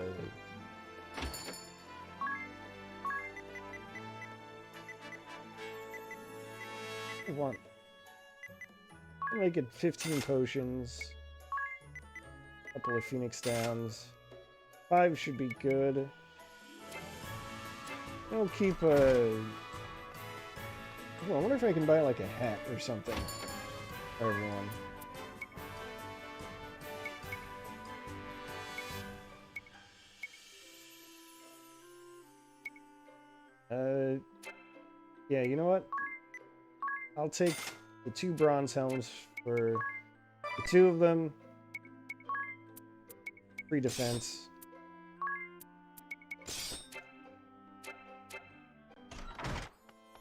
make it 15 potions. Couple of Phoenix Downs. 5 should be good. I'll keep a... Oh, I wonder if I can buy like a hat or something for everyone. Yeah, you know what? I'll take the 2 bronze helms for the 2 of them. Free defense.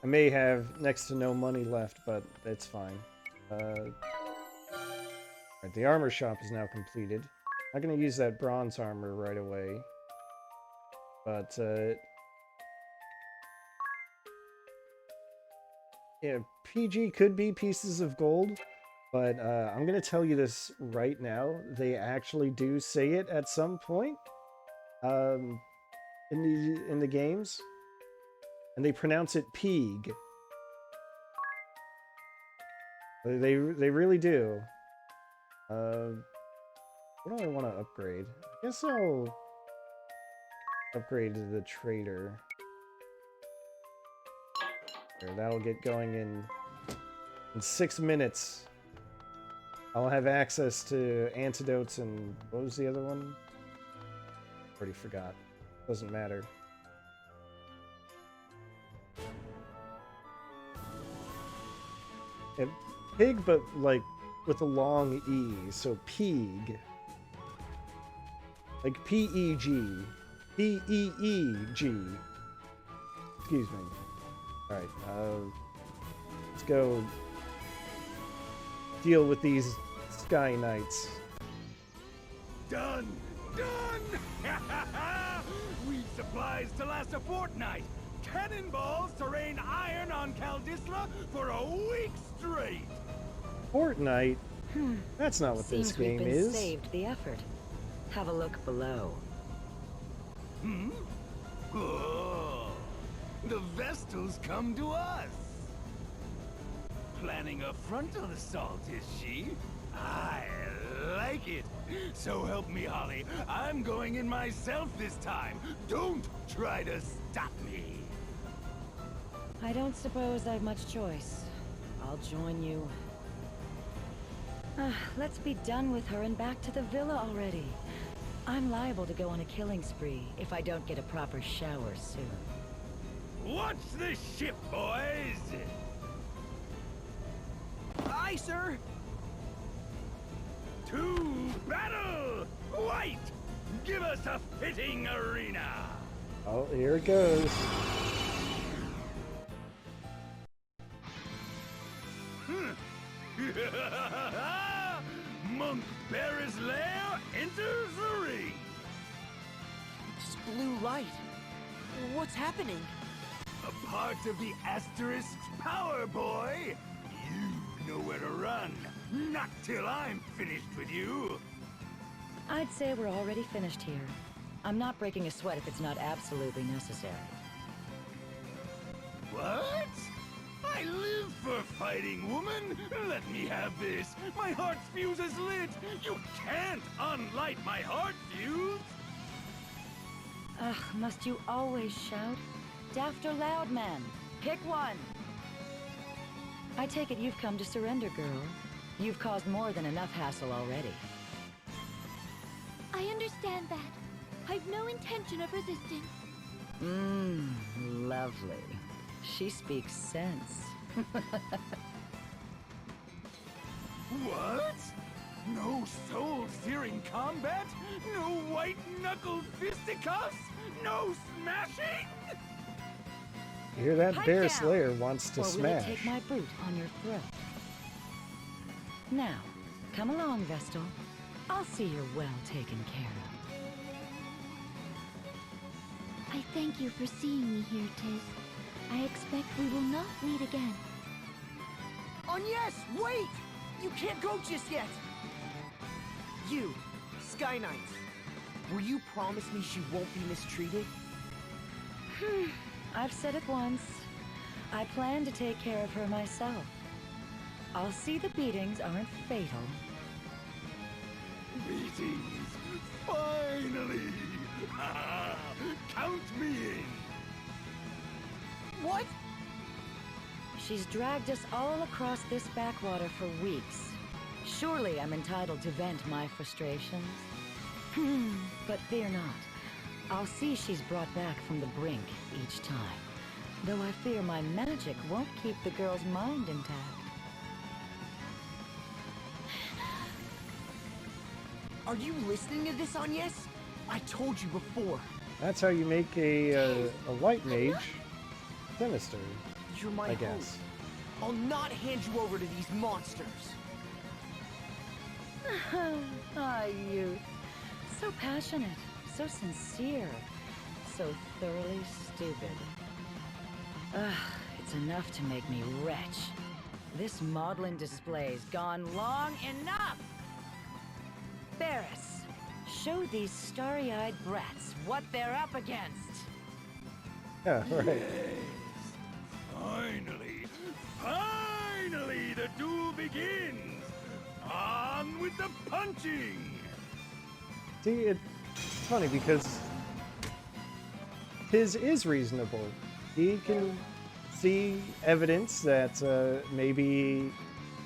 I may have next to no money left, but that's fine. Right, the armor shop is now completed. I'm not going to use that bronze armor right away. But, yeah, PG could be pieces of gold. But I'm going to tell you this right now. They actually do say it at some point in the games. And they pronounce it Peeg. They really do. What do I want to upgrade? I guess I'll upgrade to the traitor. There, that'll get going in 6 minutes. I'll have access to antidotes and... What was the other one? Already forgot. Doesn't matter. Yeah, pig, but like with a long E, so Peeg. Like P-E-G. P-E-E-G. Excuse me. Alright, let's go deal with these Sky Knights. Done! Done! We've supplies to last a fortnight! Cannonballs to rain iron on Caldisla for a week straight! Fortnite? That's not what this game is. Saved the effort. Have a look below. Hmm? Oh, the Vestals come to us! Planning a frontal assault, is she? I like it. So help me, Holly. I'm going in myself this time. Don't try to stop me. I don't suppose I've much choice. I'll join you. Let's be done with her and back to the villa already. I'm liable to go on a killing spree if I don't get a proper shower soon. Watch the ship, boys! Aye, sir! To battle! White! Give us a fitting arena! Oh, here it goes. Monk Bear's lair enters the ring! This blue light. What's happening? A part of the Asterisk's power, boy! You know where to run. Not till I'm finished with you. I'd say we're already finished here. I'm not breaking a sweat if it's not absolutely necessary. What? I live for fighting, woman! Let me have this! My heart's fuse is lit! You can't unlight my heart fuse! Ugh, must you always shout? Daft or loud, man? Pick one! I take it you've come to surrender, girl. You've caused more than enough hassle already. I understand that. I've no intention of resisting. Lovely. She speaks sense. What? No soul-searing combat? No white-knuckle fisticuffs? No smashing? You hear that? Pipe Bear down. Slayer wants to Or will smash. you take my boot on your throat? Now, come along, Vestal. I'll see you're well taken care of. I thank you for seeing me here, Tiz. I expect we will not meet again. Agnès, wait! You can't go just yet! You, Sky Knights, will you promise me she won't be mistreated? I've said it once. I plan to take care of her myself. I'll see the beatings aren't fatal. Beatings! Finally! Count me in! What? She's dragged us all across this backwater for weeks. Surely I'm entitled to vent my frustrations. But fear not. I'll see she's brought back from the brink each time. Though I fear my magic won't keep the girl's mind intact. Are you listening to this, Agnès? I told you before. That's how you make a white mage sinister, You're my I hope. guess. I'll not hand you over to these monsters. Ah, youth. So passionate, so sincere, so thoroughly stupid. It's enough to make me retch. This maudlin display's gone long enough! Barris, show these starry-eyed brats what they're up against! Yeah, right. Finally, the duel begins! On with the punching! See, it's funny because Tiz is reasonable. He can see evidence that maybe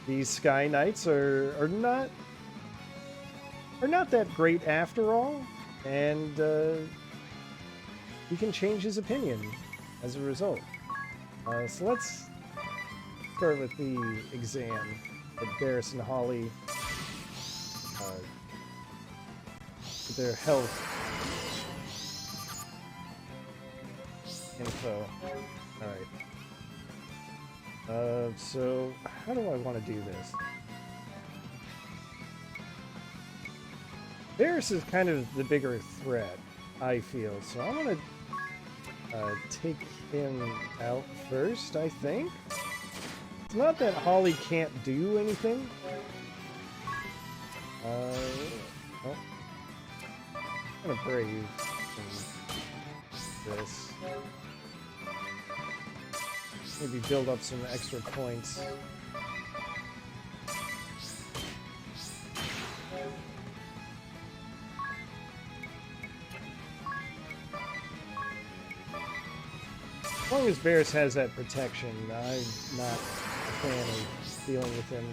these Sky Knights are not that great after all, and he can change his opinion as a result. So let's start with the exam that Barris and Holly their health info. Alright. So how do I want to do this? Barris is kind of the bigger threat, I feel. So I'm gonna take him out first, I think. It's not that Holly can't do anything. Oh. I'm gonna brave this. Maybe build up some extra points. As long as Barris has that protection, I'm not a fan of dealing with him.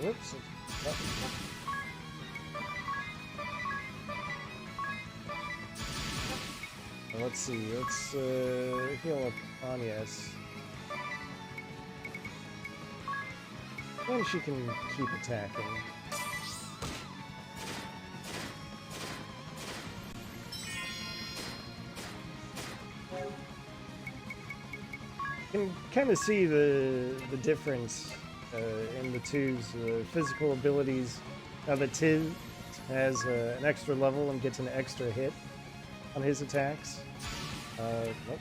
Whoops. Let's see, let's heal up Agnès. Then she can keep attacking. You can kind of see the difference in the two's physical abilities. Now that Tiz has an extra level and gets an extra hit on his attacks. Nope.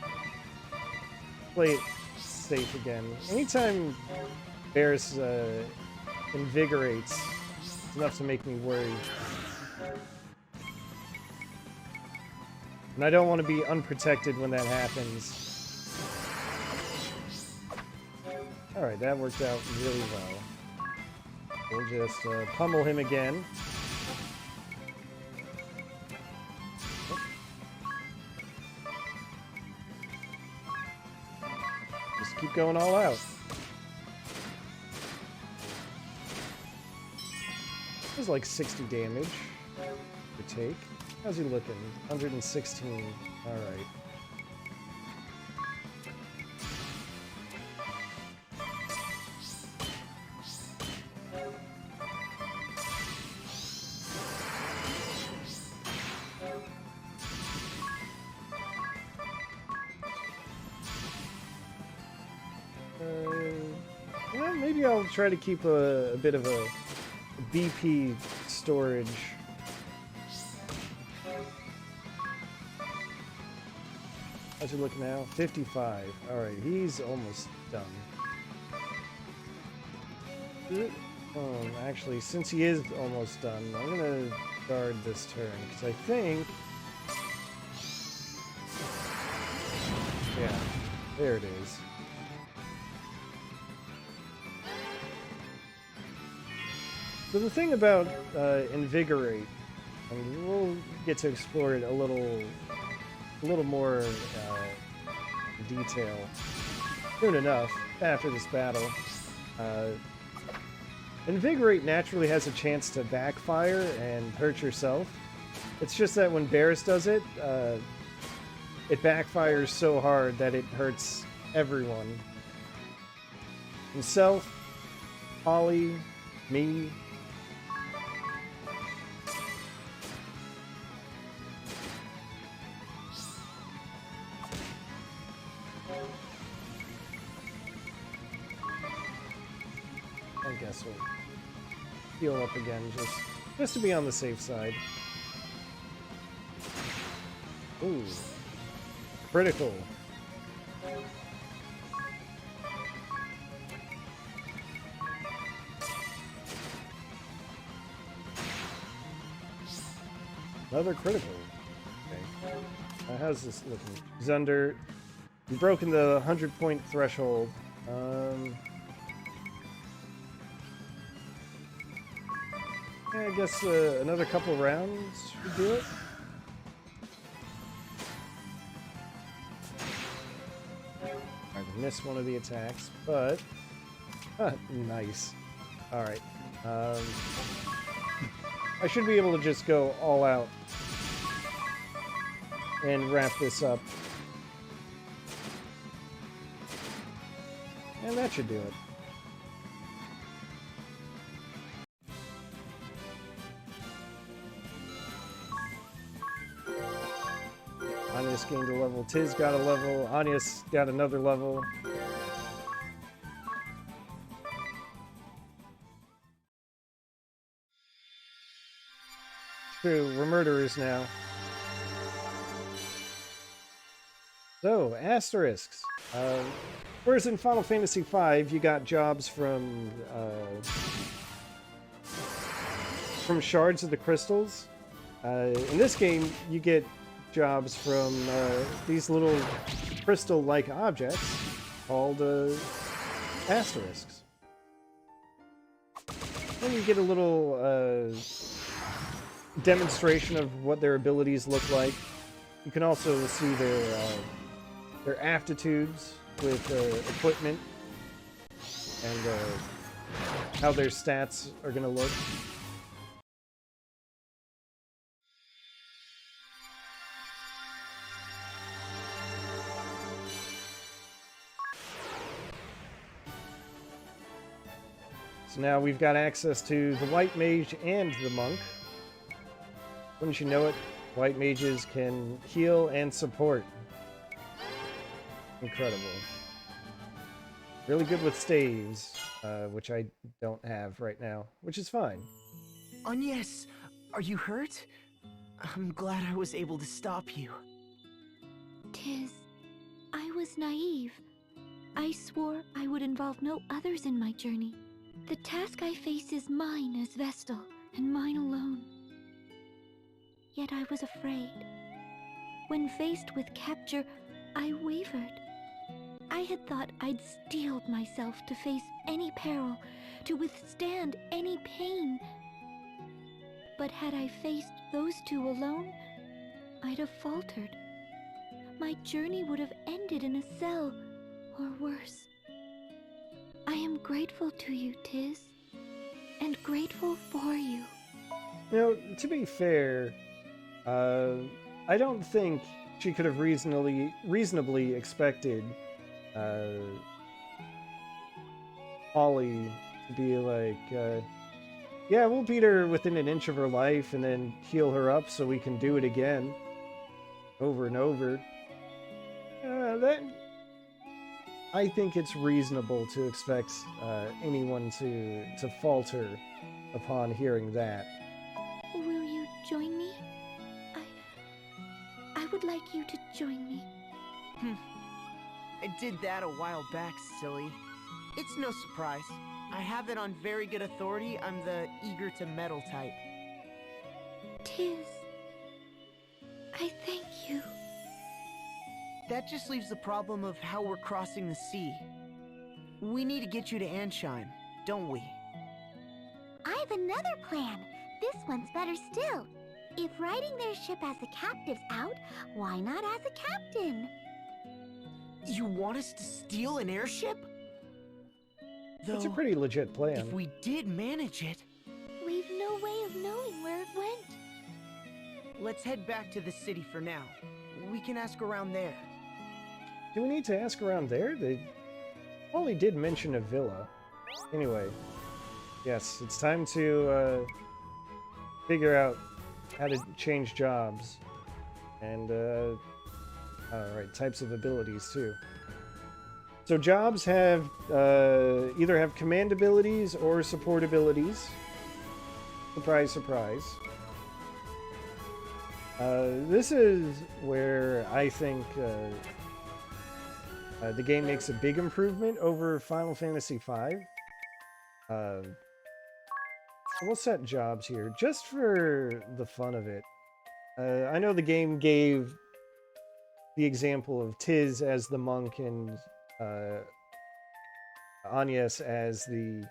Play it safe again. Anytime Barris invigorates, it's enough to make me worry. And I don't want to be unprotected when that happens. Alright, that worked out really well. We'll just pummel him again. Just keep going all out. There's like 60 damage to take. How's he looking? 116. Alright. Well, maybe I'll try to keep a bit of a BP storage. How's he looking now? 55. Alright, he's almost done. Actually, since he is almost done, I'm gonna guard this turn, because I think... Yeah, there it is. So the thing about Invigorate, and we'll get to explore it a little more detail soon enough after this battle. Invigorate naturally has a chance to backfire and hurt yourself. It's just that when Barris does it, it backfires so hard that it hurts everyone. Himself, Holly, me. I guess we'll heal up again, just to be on the safe side. Ooh. Critical. Another critical. Okay. How's this looking? He's under... He's broken the 100-point threshold. Yeah, I guess another couple rounds should do it. I missed one of the attacks, but... nice. Alright. I should be able to just go all out and wrap this up. And that should do it. Agnès gained a level, Tiz got a level, Agnès got another level. True, we're murderers now. So, asterisks. Whereas in Final Fantasy V, you got jobs from shards of the crystals. In this game, you get jobs from these little crystal-like objects called asterisks. And you get a little demonstration of what their abilities look like. You can also see their aptitudes with equipment and how their stats are going to look. So now we've got access to the White Mage and the Monk. Wouldn't you know it, White Mages can heal and support. Incredible. Really good with staves, which I don't have right now, which is fine. Agnès, are you hurt? I'm glad I was able to stop you. Tiz, I was naive. I swore I would involve no others in my journey. The task I face is mine as Vestal, and mine alone. Yet I was afraid. When faced with capture, I wavered. I had thought I'd steeled myself to face any peril, to withstand any pain. But had I faced those two alone, I'd have faltered. My journey would have ended in a cell, or worse. I am grateful to you, Tiz, and grateful for you. You know, to be fair, I don't think she could have reasonably expected Holly to be like, yeah, we'll beat her within an inch of her life and then heal her up so we can do it again, over and over. I think it's reasonable to expect anyone to falter upon hearing that. Will you join me? I would like you to join me. I did that a while back, silly. It's no surprise. I have it on very good authority. I'm the eager to meddle type. Tiz, I thank you. That just leaves the problem of how we're crossing the sea. We need to get you to Ansheim, don't we? I have another plan. This one's better still. If riding their ship as a captive's out, why not as a captain? You want us to steal an airship? That's a pretty legit plan. If we did manage it... We've no way of knowing where it went. Let's head back to the city for now. We can ask around there. Do we need to ask around there? They only did mention a villa. Anyway, yes, it's time to figure out how to change jobs. And, alright, types of abilities too. So jobs have, either have command abilities or support abilities. Surprise, surprise. This is where I think the game makes a big improvement over Final Fantasy V. We'll set jobs here, just for the fun of it. I know the game gave the example of Tiz as the monk and Agnès as the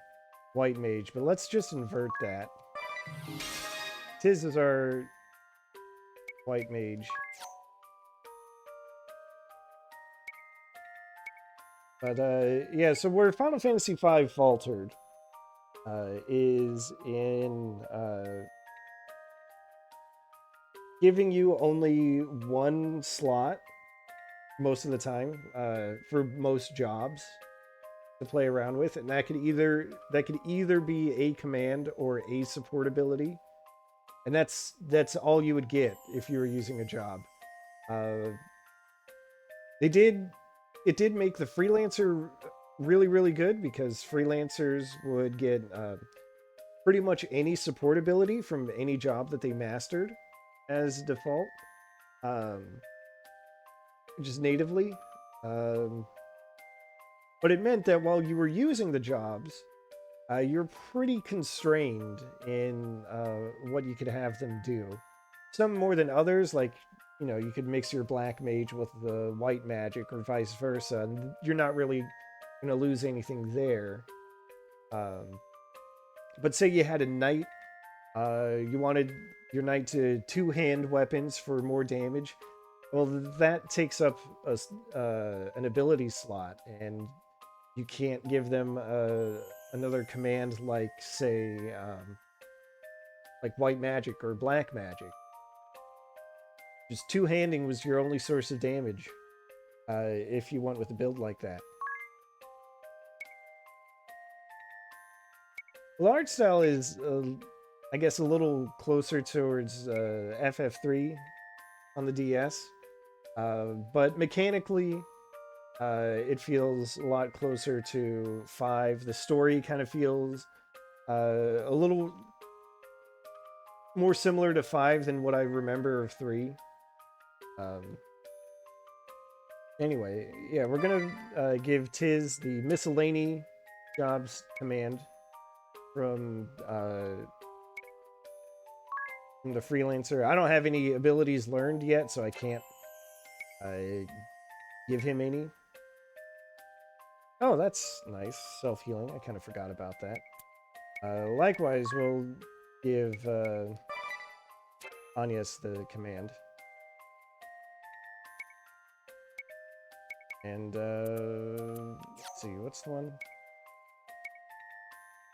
white mage, but let's just invert that. Tiz is our white mage. But, yeah, so where Final Fantasy V faltered is in giving you only one slot most of the time for most jobs to play around with, and that could either be a command or a support ability, and that's all you would get if you were using a job. It did make the freelancer really, really good, because freelancers would get pretty much any support ability from any job that they mastered as default, just natively. But it meant that while you were using the jobs, you're pretty constrained in what you could have them do. Some more than others, like, you know, you could mix your black mage with the white magic or vice versa, and you're not really going to lose anything there. But say you had a knight, you wanted your knight to two-hand weapons for more damage, well, that takes up an ability slot, and you can't give them another command like, say, like white magic or black magic. Just two-handing was your only source of damage if you went with a build like that. The art style is, I guess, a little closer towards FF3 on the DS, but mechanically, it feels a lot closer to 5. The story kind of feels a little more similar to 5 than what I remember of 3. Anyway, yeah, we're gonna give Tiz the miscellany jobs command from the freelancer. I don't have any abilities learned yet, so I can't give him any. Oh, that's nice. Self-healing. I kind of forgot about that. Likewise, we'll give Agnès the command. And, let's see, what's the one?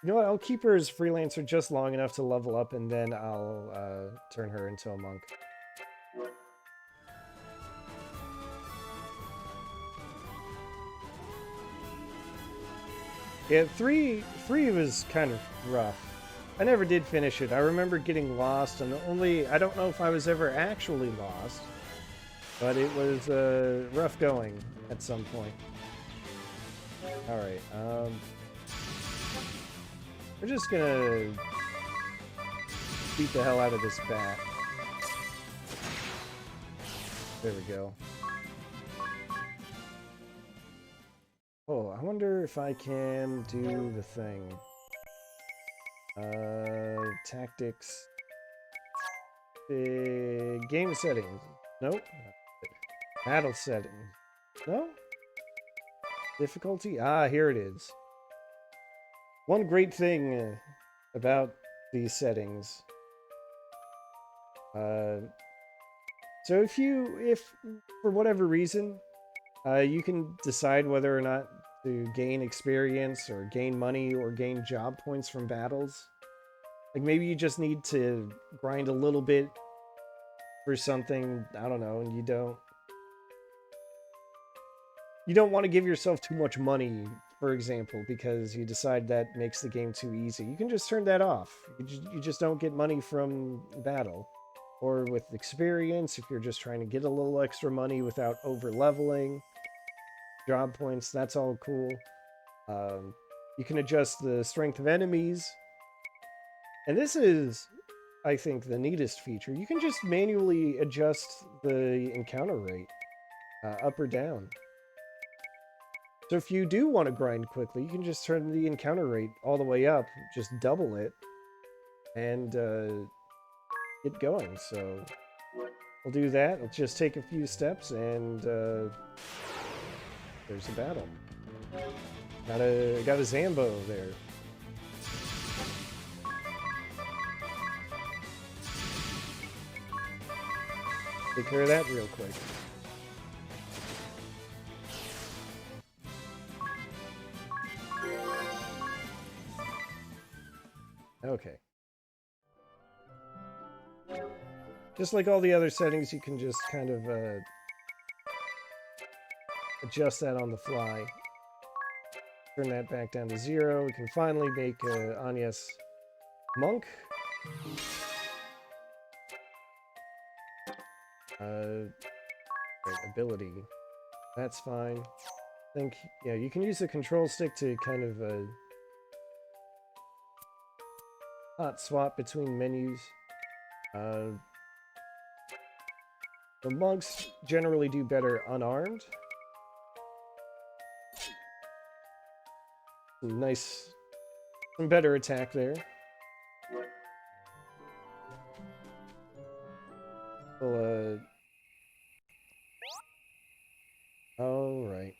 You know what, I'll keep her as freelancer just long enough to level up, and then I'll, turn her into a monk. Yeah, 3 was kind of rough. I never did finish it. I remember getting lost, and I don't know if I was ever actually lost, but it was rough going at some point. Alright, we're just gonna beat the hell out of this bat. There we go. Oh, I wonder if I can do the thing. Tactics. Game settings. Nope. Battle settings. No? Difficulty? Ah, here it is. One great thing about these settings. So if for whatever reason, you can decide whether or not to gain experience or gain money or gain job points from battles. Like maybe you just need to grind a little bit for something, I don't know, and you don't want to give yourself too much money, for example, because you decide that makes the game too easy. You can just turn that off. You just don't get money from battle. Or with experience, if you're just trying to get a little extra money without over-leveling. Job points, that's all cool. You can adjust the strength of enemies. And this is, I think, the neatest feature. You can just manually adjust the encounter rate, up or down. So if you do want to grind quickly, you can just turn the encounter rate all the way up, just double it, and get going. So we'll do that. Let's just take a few steps, and there's a battle. Got a Zambo there. Take care of that real quick. Okay. Just like all the other settings, you can just kind of adjust that on the fly. Turn that back down to 0. We can finally make Agnès monk. Right, ability. That's fine. I think, yeah, you can use the control stick to kind of hot swap between menus. The monks generally do better unarmed. Nice, some better attack there. Well, all right.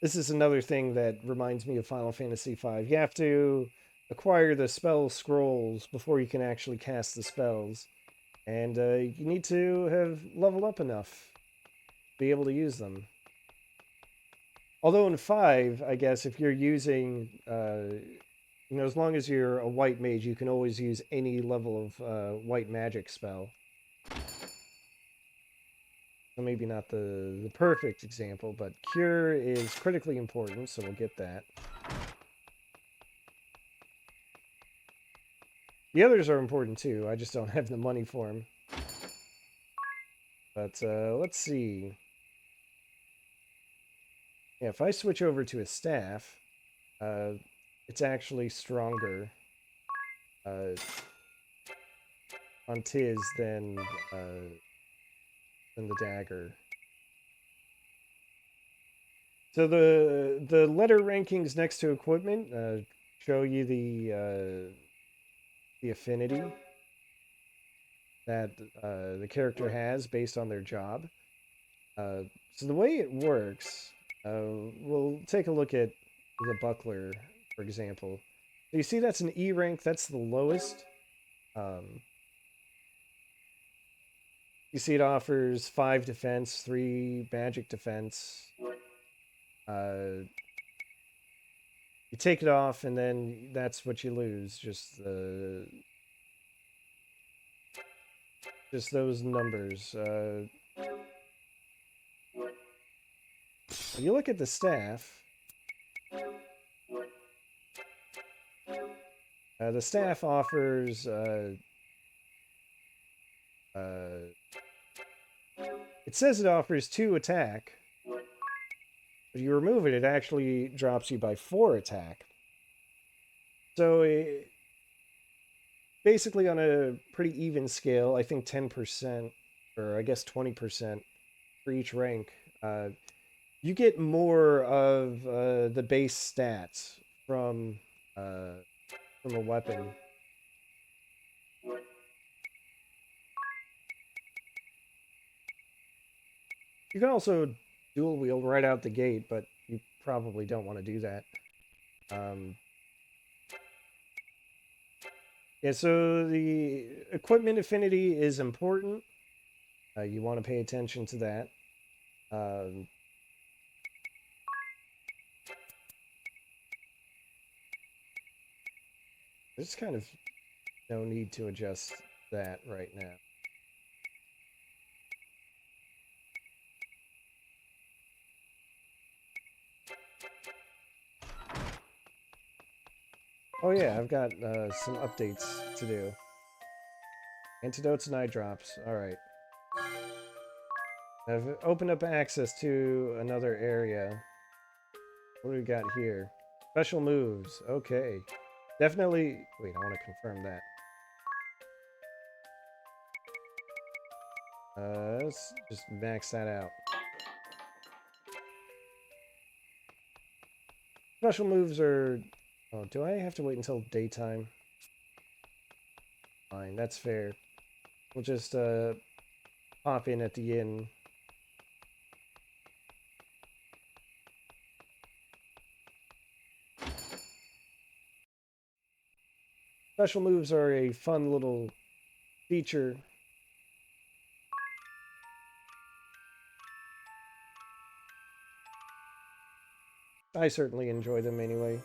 This is another thing that reminds me of Final Fantasy V. You have to acquire the spell scrolls before you can actually cast the spells. And you need to have leveled up enough to be able to use them. Although in 5, I guess, if you're using, you know, as long as you're a white mage, you can always use any level of white magic spell. So maybe not the perfect example, but Cure is critically important, so we'll get that. The others are important too, I just don't have the money for them. But let's see. Yeah, if I switch over to a staff, it's actually stronger on Tiz than the dagger. So the letter rankings next to equipment show you the affinity that the character has based on their job. So the way it works, we'll take a look at the buckler, for example. So you see that's an E rank, that's the lowest. You see, it offers 5 defense, 3 magic defense. You take it off, and then that's what you lose. Just those numbers. If you look at the staff, the staff offers it says it offers 2 attack. If you remove it, it actually drops you by 4 attack. So basically on a pretty even scale, I think 10%, or I guess 20% for each rank, you get more of the base stats from a weapon. You can also dual wield right out the gate, but you probably don't want to do that. Yeah, so the equipment affinity is important. You want to pay attention to that. There's kind of no need to adjust that right now. Oh yeah, I've got some updates to do. Antidotes and eye drops. Alright. I've opened up access to another area. What do we got here? Special moves. Okay. Definitely... Wait, I want to confirm that. Let's just max that out. Special moves are... Oh, do I have to wait until daytime? Fine, that's fair. We'll just pop in at the inn. Special moves are a fun little feature. I certainly enjoy them anyway.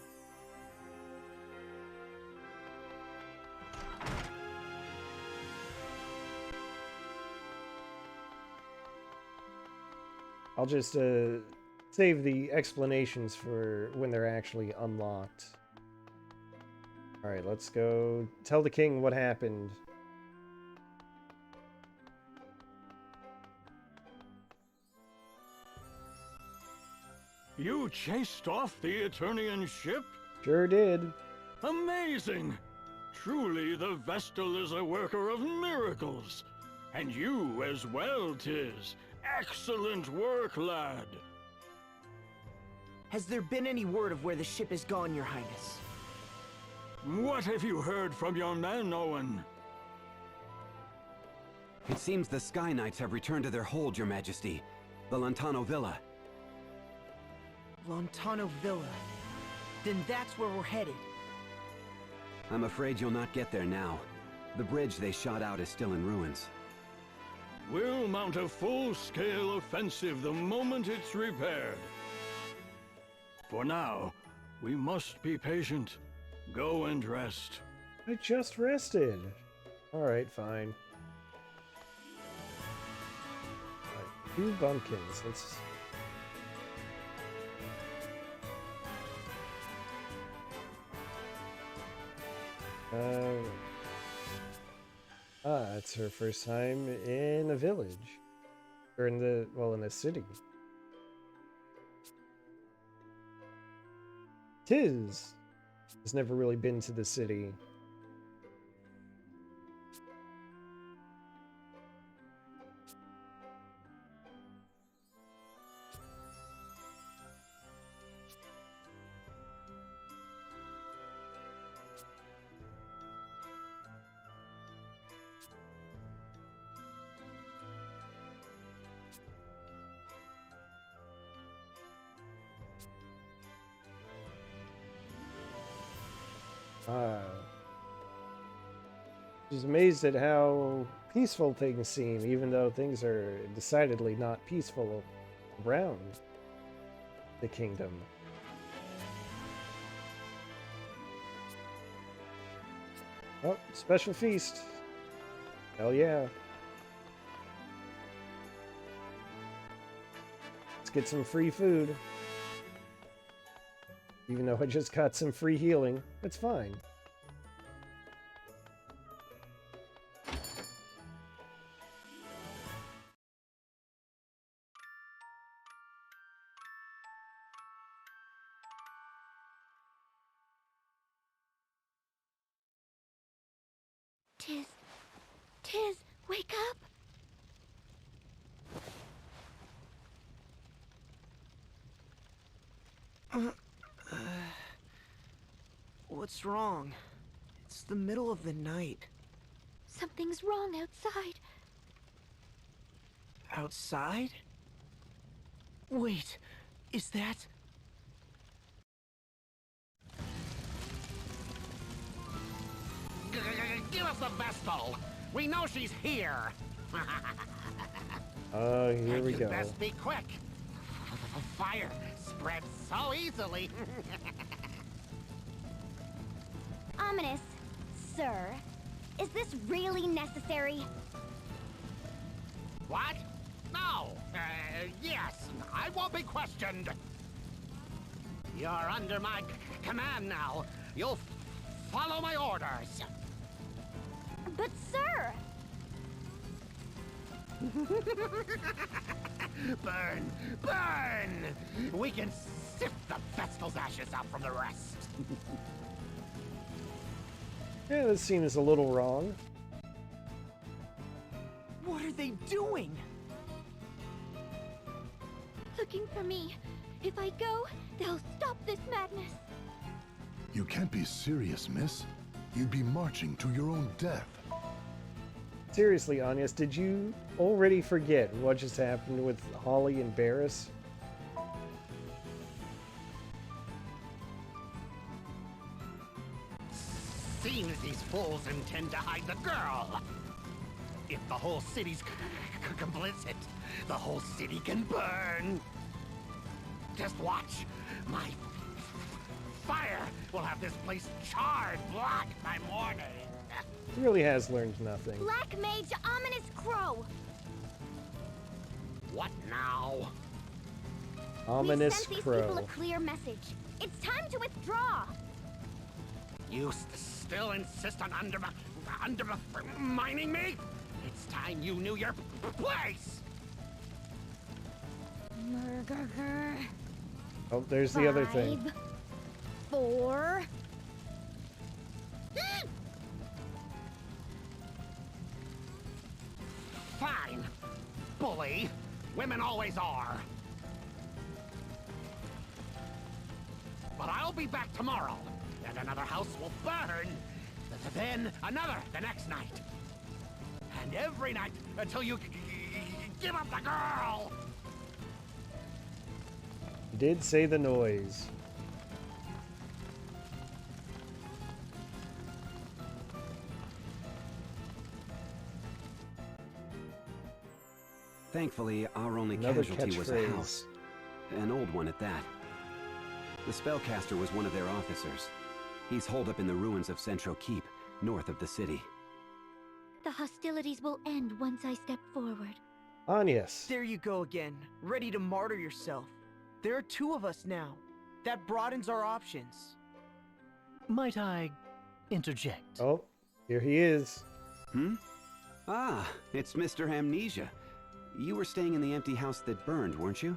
I'll just save the explanations for when they're actually unlocked. Alright, let's go tell the king what happened. You chased off the Eternian ship? Sure did. Amazing! Truly, the Vestal is a worker of miracles. And you as well, Tiz. Excellent work, lad. Has there been any word of where the ship has gone, Your Highness? What have you heard from your men, Owen? It seems the Sky Knights have returned to their hold, Your Majesty. The Lontano Villa. Lontano Villa. Then that's where we're headed. I'm afraid you'll not get there now. The bridge they shot out is still in ruins. We'll mount a full-scale offensive the moment it's repaired. For now, we must be patient. Go and rest. I just rested. Alright, fine. Alright, 2 bumpkins. Let's... it's her first time in a village. Or in the, well, in a city. Tiz has never really been to the city. Just amazed at how peaceful things seem, even though things are decidedly not peaceful around the kingdom. Oh, special feast. Hell yeah. Let's get some free food. Even though I just got some free healing, it's fine. Tiz, wake up! What's wrong? It's the middle of the night. Something's wrong outside. Outside? Wait, is that... Give us the vestal! We know she's here! Oh, here we you go. Best be quick! Fire spreads so easily! Ominous, sir. Is this really necessary? What? No! Yes, I won't be questioned! You're under my command now. You'll follow my orders. But sir! Burn! Burn! We can sift the vestal's ashes out from the rest. Yeah, this seems a little wrong. What are they doing? Looking for me. If I go, they'll stop this madness. You can't be serious, miss. You'd be marching to your own death. Seriously, Agnès, did you already forget what just happened with Holly and Barris? Seems these fools intend to hide the girl. If the whole city's complicit, the whole city can burn. Just watch. My fire will have this place charred black by morning. He really has learned nothing. Black Mage Ominous Crow! What now? Ominous We sent Crow. these people a clear message. It's time to withdraw! You still insist on undermining me? It's time you knew your place! Murder. Oh, there's the other thing. 5, 4... Fine. Bully. Women always are. But I'll be back tomorrow, and another house will burn. Then another the next night. And every night until you give up the girl! Did say the noise. Thankfully, our only Another casualty was a catchphrase. house. An old one at that. The spellcaster was one of their officers. He's holed up in the ruins of Central Keep, north of the city. The hostilities will end once I step forward. Agnès. There you go again, ready to martyr yourself. There are 2 of us now. That broadens our options. Might I interject? Oh, here he is. Ah, it's Mr. Amnesia. You were staying in the empty house that burned, weren't you?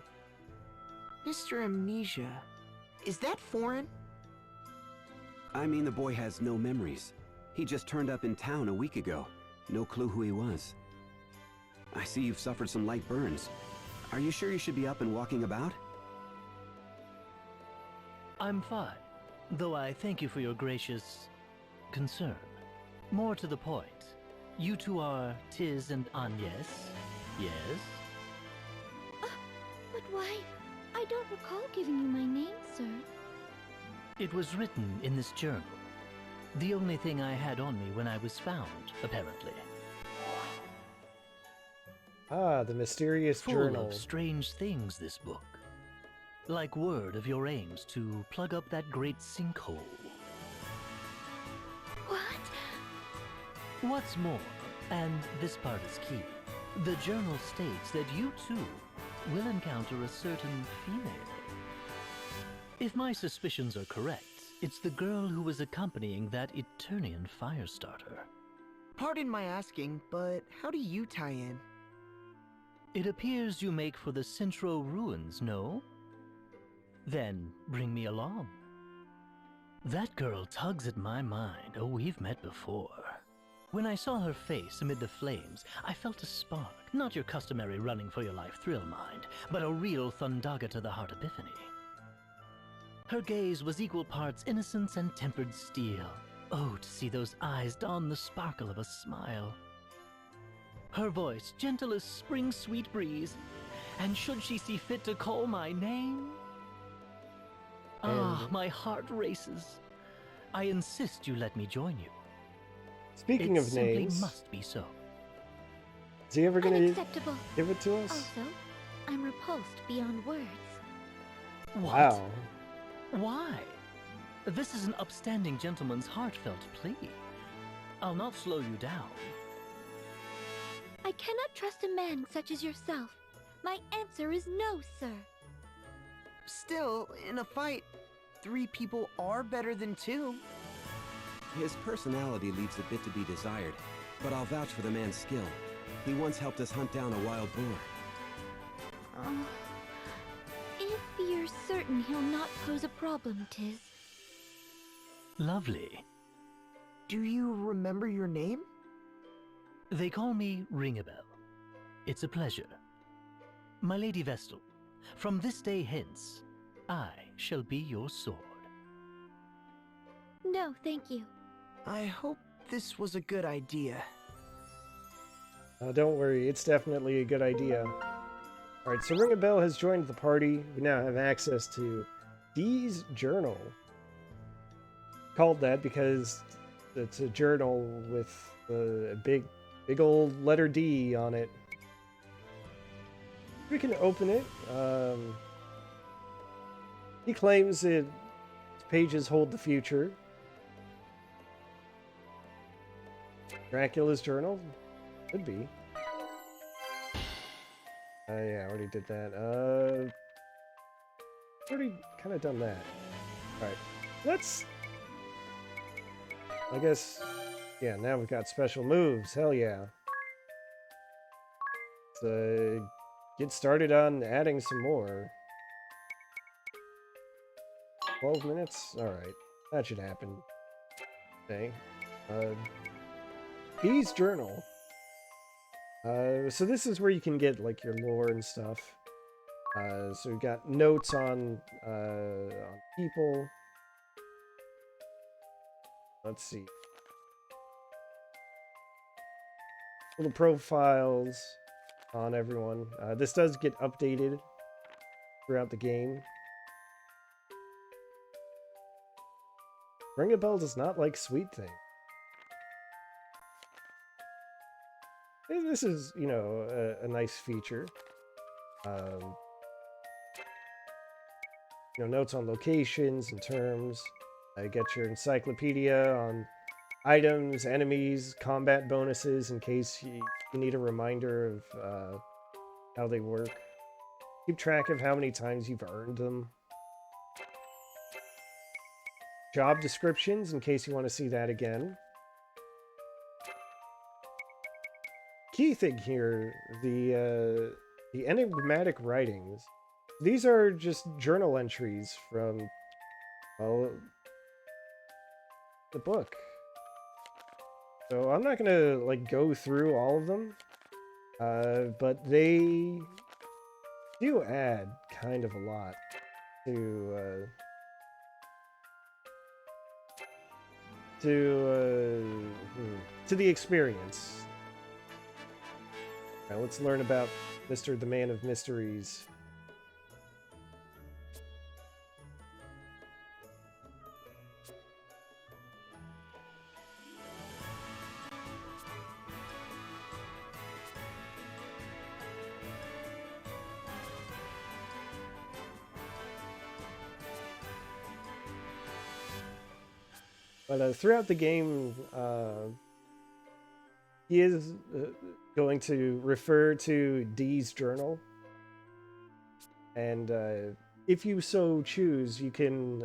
Mr. Amnesia, is that foreign? I mean, the boy has no memories. He just turned up in town a week ago. No clue who he was. I see you've suffered some light burns. Are you sure you should be up and walking about? I'm fine, though I thank you for your gracious concern. More to the point, you two are Tiz and Agnès, yes? But why? I don't recall giving you my name, sir. It was written in this journal. The only thing I had on me when I was found, apparently. Ah, the mysterious Full journal. of strange things, this book. Like word of your aims to plug up that great sinkhole. What? What's more, and this part is key, the journal states that you too will encounter a certain female. If my suspicions are correct, it's the girl who was accompanying that Eternian Firestarter. Pardon my asking, but how do you tie in? It appears you make for the Centro ruins, no? Then bring me along. That girl tugs at my mind. Oh, we've met before. When I saw her face amid the flames, I felt a spark. Not your customary running for your life thrill mind, but a real Thundaga to the heart epiphany. Her gaze was equal parts innocence and tempered steel. Oh, to see those eyes don the sparkle of a smile. Her voice gentle as spring's sweet breeze, and should she see fit to call my name? Ah, my heart races. I insist you let me join you. Speaking of names, simply must be so. Is he ever going to Unacceptable. give it to us? Also, I'm repulsed beyond words. What? Wow. Why? This is an upstanding gentleman's heartfelt plea. I'll not slow you down. I cannot trust a man such as yourself. My answer is no, sir. Still, in a fight, 3 people are better than 2. His personality leaves a bit to be desired, but I'll vouch for the man's skill. He once helped us hunt down a wild boar. If you're certain he'll not pose a problem, Tiz. Lovely. Do you remember your name? They call me Ringabel. It's a pleasure. My Lady Vestal, from this day hence, I shall be your sword. No, thank you. I hope this was a good idea. Don't worry, it's definitely a good idea. Alright, so Ringabel has joined the party. We now have access to Dee's journal. Called that because it's a journal with a big old letter D on it. We can open it. He claims its pages hold the future. Dracula's journal? Could be. Yeah, I already did that. Already kind of done that. Alright, let's... I guess... Yeah, now we've got special moves. Hell yeah. Let's get started on adding some more. 12 minutes? Alright, that should happen. Okay. Dee's journal. So this is where you can get like your lore and stuff. So we've got notes on people. Let's see. Little profiles on everyone. This does get updated throughout the game. Ringabel does not like sweet things. This is, you know, a nice feature. You know, notes on locations and terms. Get your encyclopedia on items, enemies, combat bonuses in case you need a reminder of how they work. Keep track of how many times you've earned them. Job descriptions in case you want to see that again. Key thing here, the enigmatic writings. These are just journal entries from, well, the book. So I'm not gonna like go through all of them, but they do add kind of a lot to the experience. Now let's learn about Mr. the Man of Mysteries. But throughout the game, he is going to refer to Dee's journal. And if you so choose, you can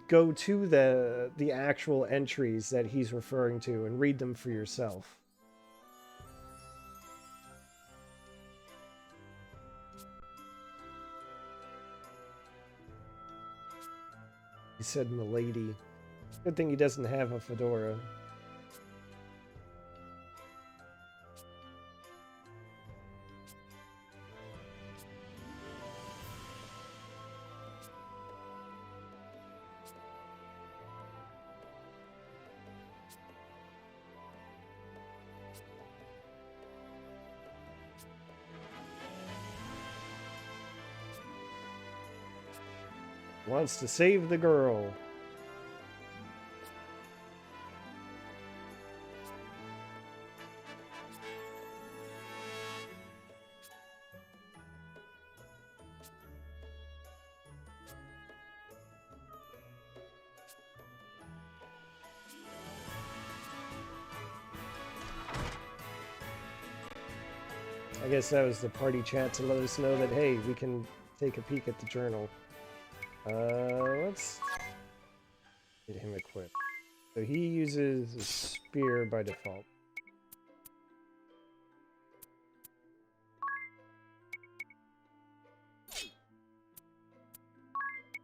go to the actual entries that he's referring to and read them for yourself. He said milady. Good thing he doesn't have a fedora. Wants to save the girl. I guess that was the party chat to let us know that, hey, we can take a peek at the journal. Let's get him equipped. So he uses a spear by default.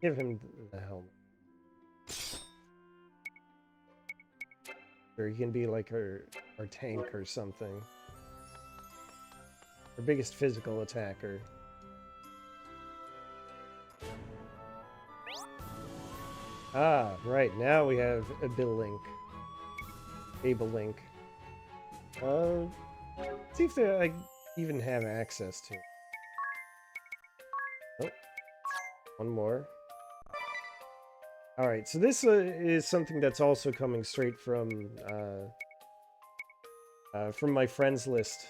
Give him the helmet. Or he can be like our tank or something. Our biggest physical attacker. Ah, right, now we have Abilinc. Abelink. See if I even have access to it. Oh, one more. Alright, so this is something that's also coming straight from my friends list.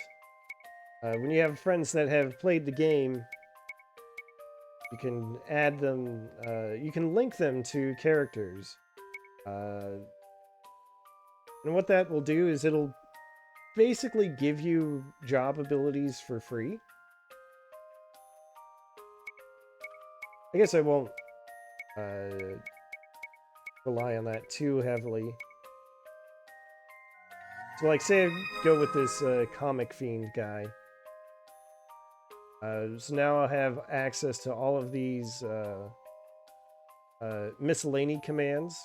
When you have friends that have played the game, you can add them, you can link them to characters. And what that will do is it'll basically give you job abilities for free. I guess I won't rely on that too heavily. So like, say I go with this Comic Fiend guy. So now I'll have access to all of these miscellany commands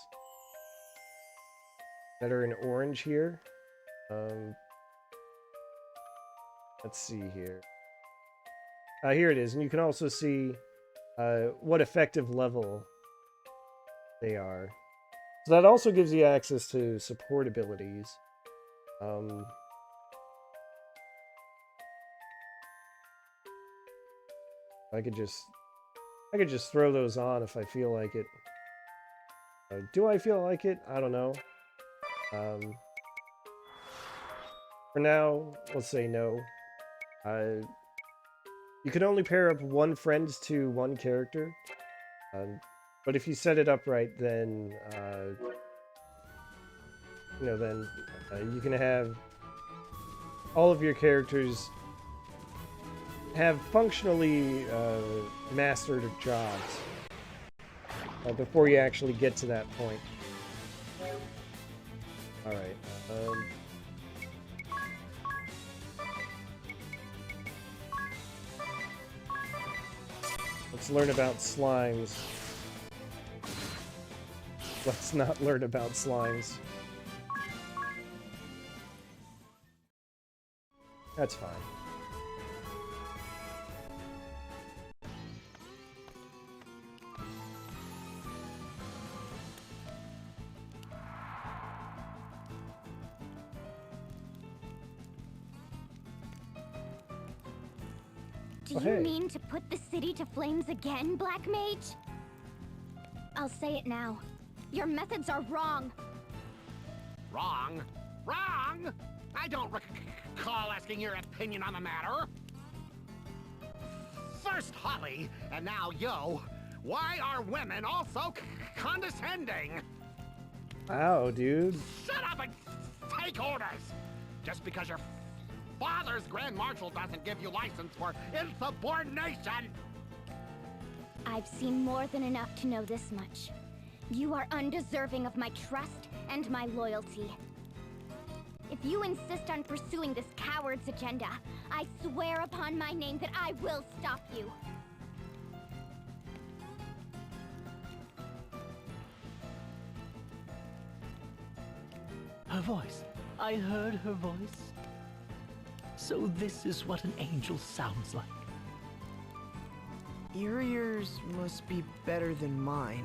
that are in orange here. Let's see here. Here it is, and you can also see what effective level they are. So that also gives you access to support abilities. I could just throw those on if I feel like it. Do I feel like it? I don't know. For now, let's say no. You can only pair up one friend to one character. But if you set it up right, then you can have all of your characters have functionally mastered jobs before you actually get to that point. Alright. Let's learn about slimes. Let's not learn about slimes. That's fine. Do you mean to put the city to flames again, Black Mage? I'll say it now. Your methods are wrong. Wrong? Wrong? I don't recall asking your opinion on the matter. First Holly, and now Yo. Why are women all so condescending? Wow, dude. Shut up and take orders! Just because your father's Grand Marshal doesn't give you license for insubordination! I've seen more than enough to know this much. You are undeserving of my trust and my loyalty. If you insist on pursuing this coward's agenda, I swear upon my name that I will stop you. Her voice. I heard her voice. So this is what an angel sounds like. Your ears must be better than mine.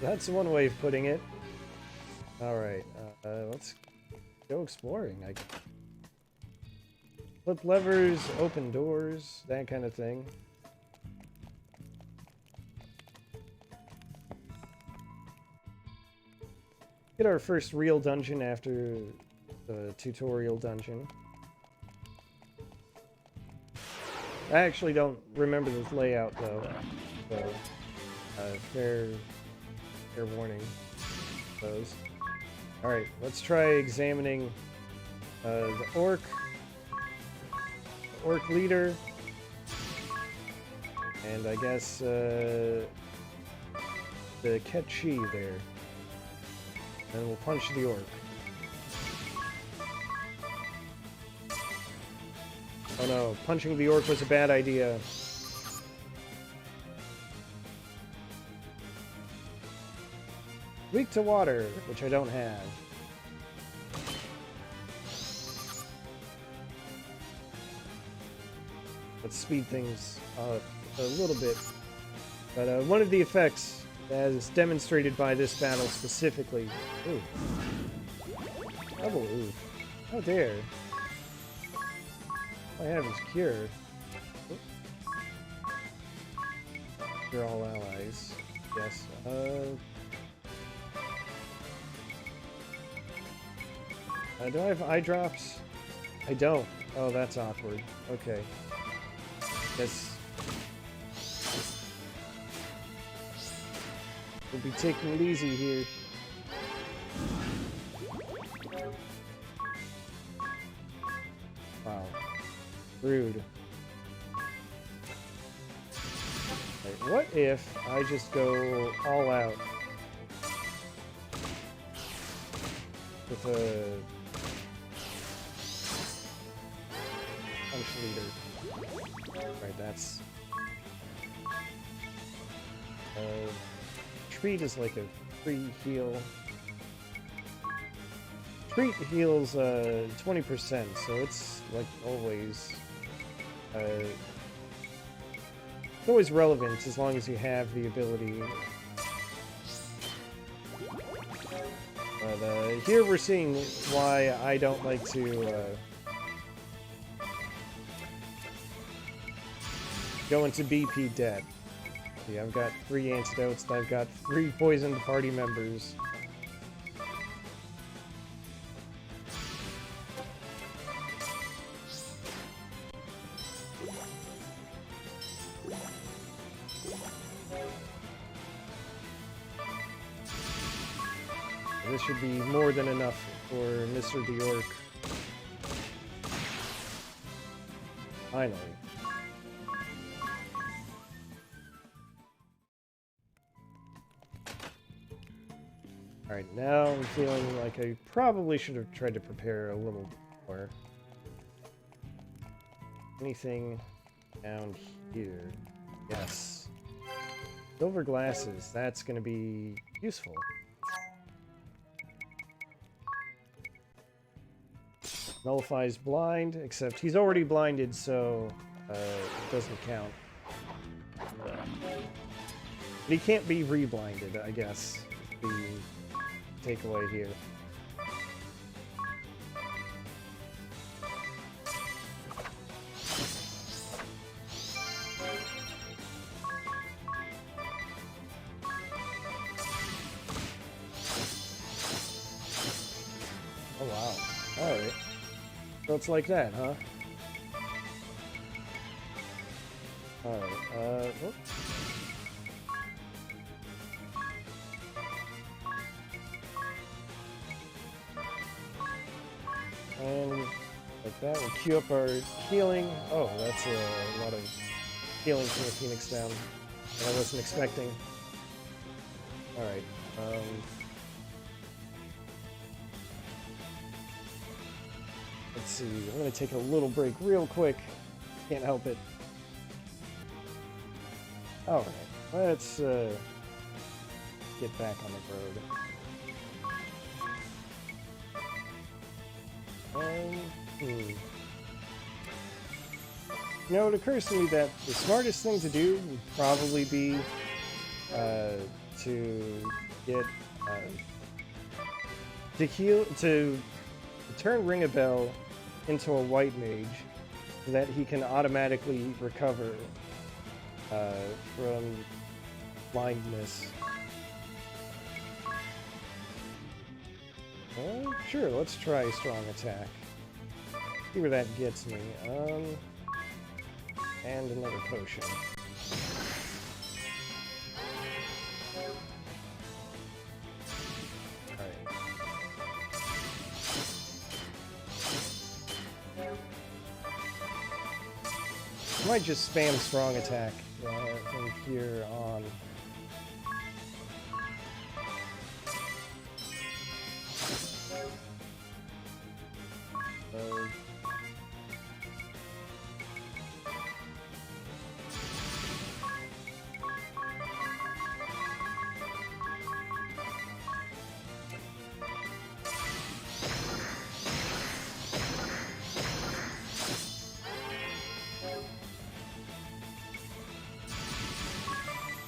That's one way of putting it. Alright, let's go exploring. Flip levers, open doors, that kind of thing. Get our first real dungeon after the tutorial dungeon. I actually don't remember the layout though, so fair warning, I suppose. Alright, let's try examining the orc leader, and I guess the Ketchi there. And we'll punch the orc. Oh no, punching the orc was a bad idea. Weak to water, which I don't have. Let's speed things up a little bit. But one of the effects, as demonstrated by this battle specifically. Ooh. Double oof. How dare. All I have is cure. You're all allies. Yes. Do I have eye drops? I don't. Oh, that's awkward. Okay. Guess we'll be taking it easy here. Wow. Rude. Right, what if I just go all out with a punch leader? Right, that's treat is like a free heal. Treat heals 20%, so it's like always it's always relevant as long as you have the ability. But here we're seeing why I don't like to go into BP debt. See, I've got 3 antidotes, and I've got 3 poisoned party members. This should be more than enough for Mr. the Orc. Finally. Alright, now I'm feeling like I probably should have tried to prepare a little more. Anything down here? Yes. Silver glasses, that's going to be useful. Nullifies blind, except he's already blinded, so it doesn't count. But he can't be re-blinded, I guess. The takeaway here. Oh wow. Alright. So it's like that, huh? Alright, whoop. And like that, we'll queue up our healing. Oh, that's a lot of healing from the Phoenix down that I wasn't expecting. Alright, let's see, I'm gonna take a little break real quick. Can't help it. Alright, let's get back on the road. You know, it occurs to me that the smartest thing to do would probably be to get to turn Ringabel into a white mage so that he can automatically recover from blindness. Sure, let's try strong attack. See where that gets me. And another potion. Alright. I might just spam strong attack from here on.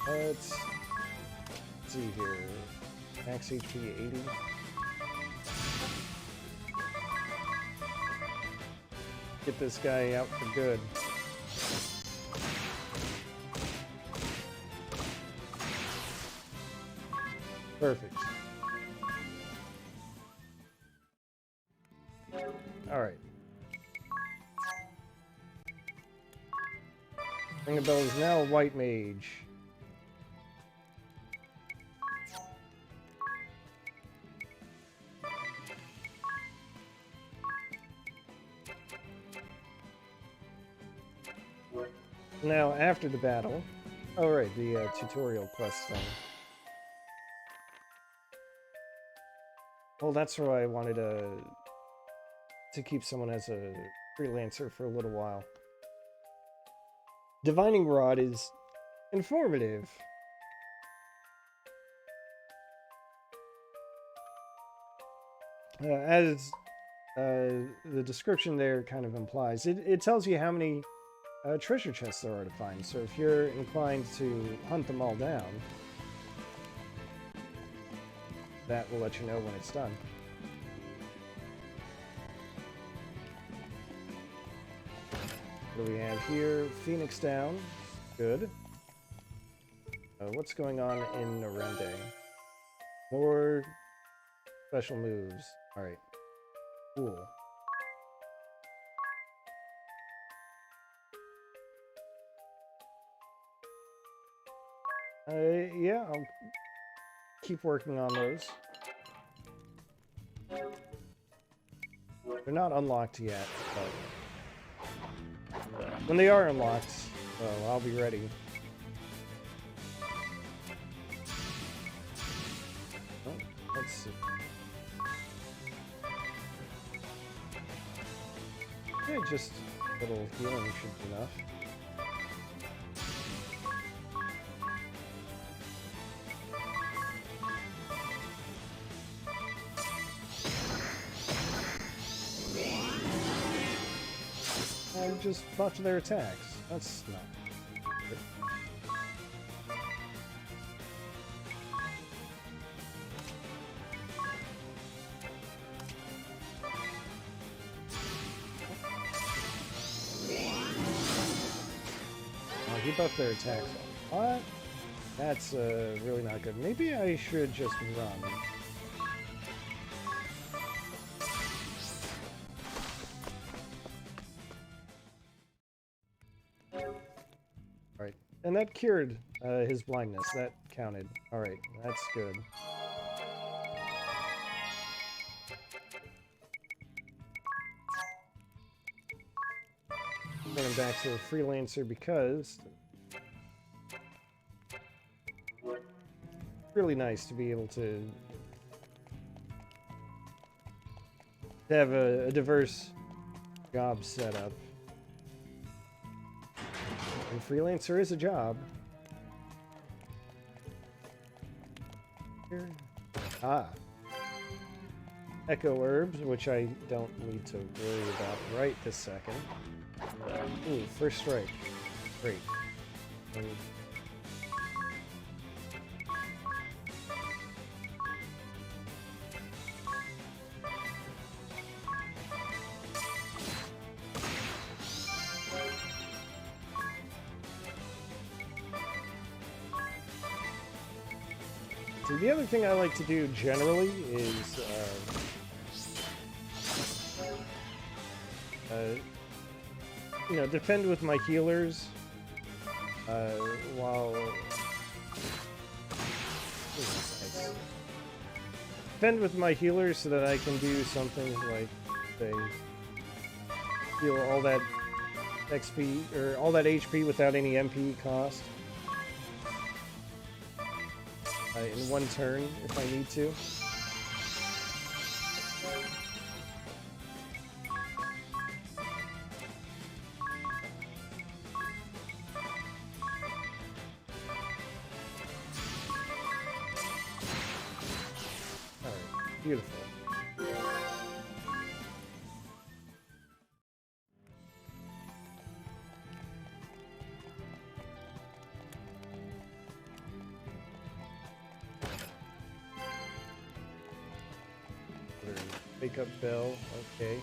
Let's see here. Max HP 80. Get this guy out for good. Perfect. Alright. Ringabel is now a white mage. Now, after the battle... Oh, right, the tutorial quest thing. Well, that's why I wanted to keep someone as a freelancer for a little while. Divining Rod is informative. As the description there kind of implies, it tells you how many treasure chests there are to find, so if you're inclined to hunt them all down, that will let you know when it's done. What do we have here? Phoenix down. Good. What's going on in Norende? More special moves. Alright. Cool. Yeah, I'll keep working on those. They're not unlocked yet, but when they are unlocked, well, I'll be ready. Oh, let's see. Yeah, just a little healing should be enough. And just buff their attacks. That's not good. Oh, he buffed their attacks a lot. That's really not good. Maybe I should just run. And that cured his blindness. That counted. Alright, that's good. Going back to the freelancer because it's really nice to be able to have a diverse job setup. And freelancer is a job. Here. Ah. Echo herbs, which I don't need to worry about right this second. Ooh, first strike. Great. So the other thing I like to do generally is you know, defend with my healers while defend with my healers so that I can do something like say heal all that XP or all that HP without any MP cost in one turn if I need to. Beautiful. Wake up bell, okay.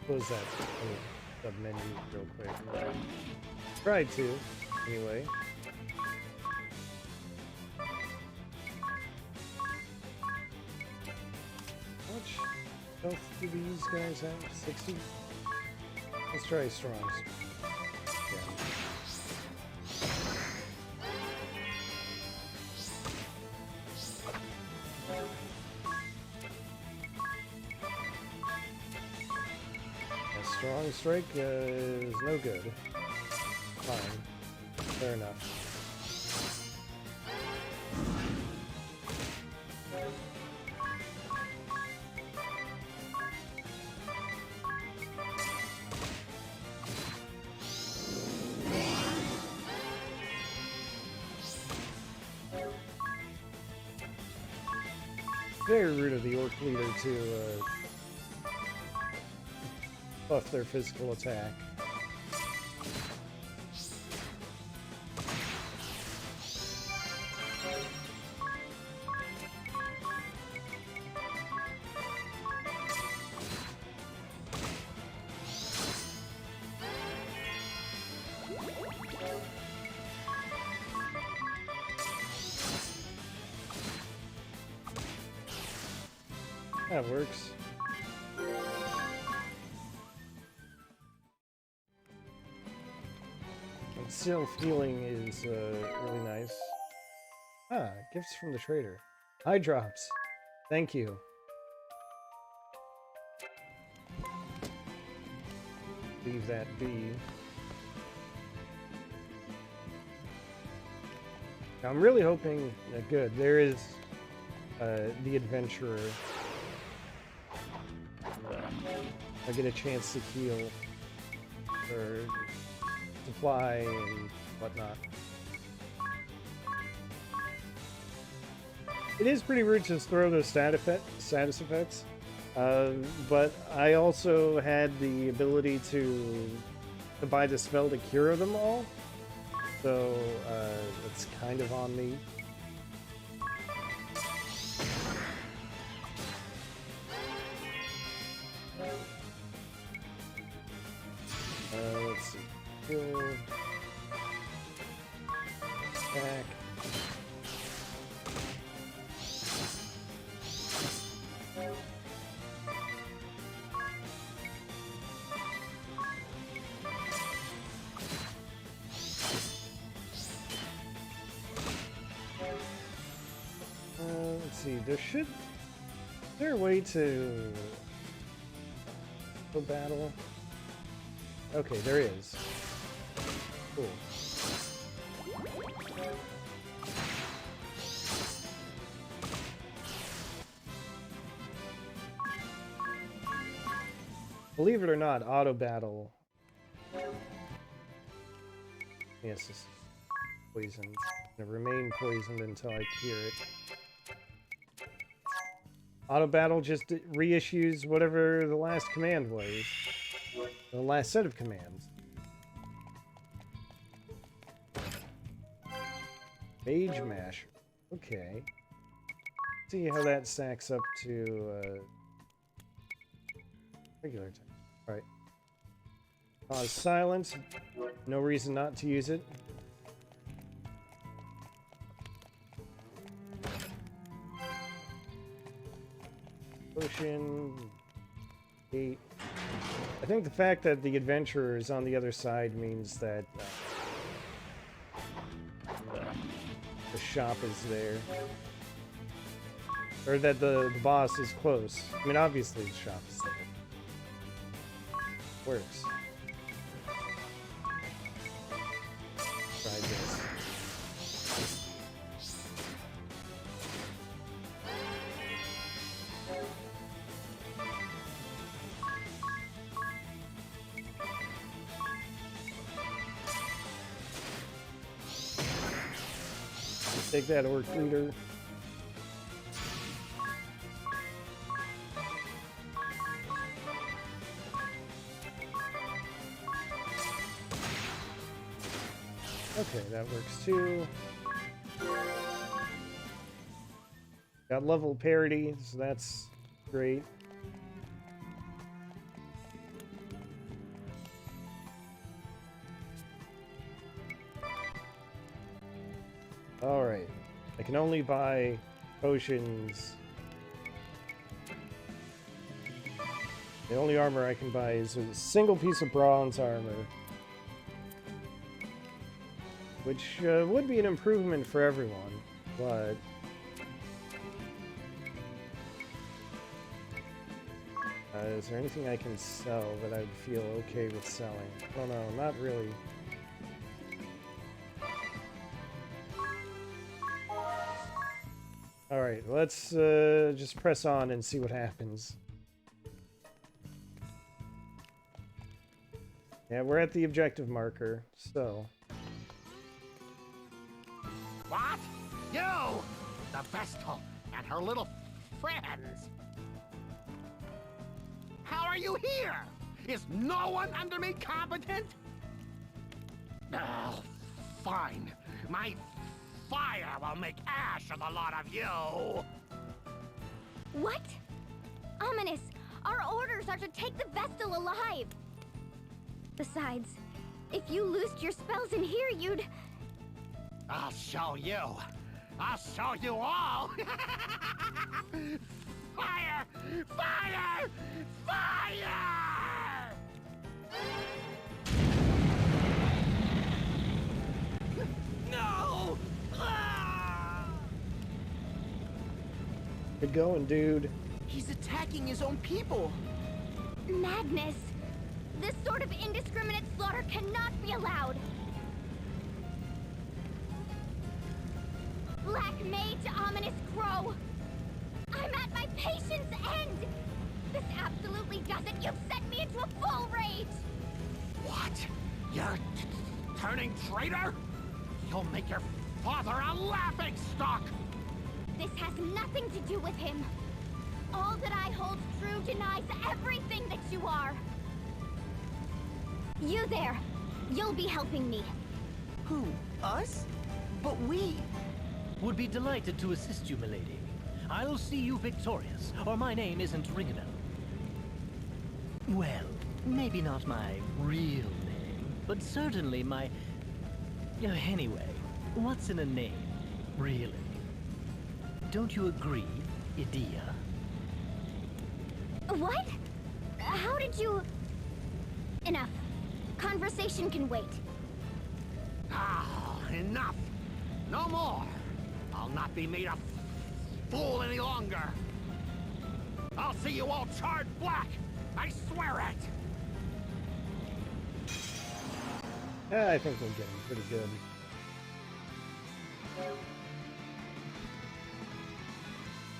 Close that sub menu real quick. Tried to, anyway. How much health do these guys have? 60? Let's try strong. Yeah. Strong strike is no good. Fine. Fair enough. Very rude of the orc leader to buff their physical attack. That works. Self-healing is really nice. Ah, gifts from the trader. Eye drops. Thank you. Leave that be. Now, I'm really hoping that good. There is the adventurer. I get a chance to heal or supply and whatnot. It is pretty rude to throw those status effects, but I also had the ability to buy the spell to cure them all, so it's kind of on me. Let's see. Back. Let's see. Is there a way to auto battle. Okay, there is. Cool. Believe it or not, auto battle. Yes, it's poisoned. It'll remain poisoned until I cure it. Auto battle just reissues whatever the last command was. The last set of commands. Mage Masher. Okay. See how that stacks up to regular attack. Alright. Cause silence. No reason not to use it. Potion. 8. I think the fact that the adventurer is on the other side means that the shop is there. Or that the boss is close. I mean, obviously the shop is there. Works. Try this. Take that, orc leader. Okay, that works too. Got level parity, so that's great. Alright. I can only buy potions. The only armor I can buy is a single piece of bronze armor. Which would be an improvement for everyone, but... is there anything I can sell that I'd feel okay with selling? I don't know, not really. Alright, let's just press on and see what happens. Yeah, we're at the objective marker, so... What? You! The Vestal and her little friends! How are you here? Is no one under me competent? Oh, fine. My fire will make ash of the lot of you! What? Ominous! Our orders are to take the Vestal alive! Besides, if you loosed your spells in here, you'd... I'll show you! I'll show you all! Fire! Fire! Fire! No! Good going, dude. He's attacking his own people. Madness! This sort of indiscriminate slaughter cannot be allowed! Black Mage Ominous Crow! I'm at my patience end! This absolutely does it! You've sent me into a full rage! What? You're turning traitor? You'll make your father a laughingstock! This has nothing to do with him. All that I hold true denies everything that you are. You there! You'll be helping me. Who? Us? But we... Would be delighted to assist you, milady. I'll see you victorious, or my name isn't Ringabel. Well, maybe not my real name, but certainly my... Anyway, what's in a name, really? Don't you agree, Edea? What? How did you... Enough. Conversation can wait. Ah, enough! No more! I'll not be made a fool any longer! I'll see you all charred black I swear it! Yeah, I think we'll get him pretty good.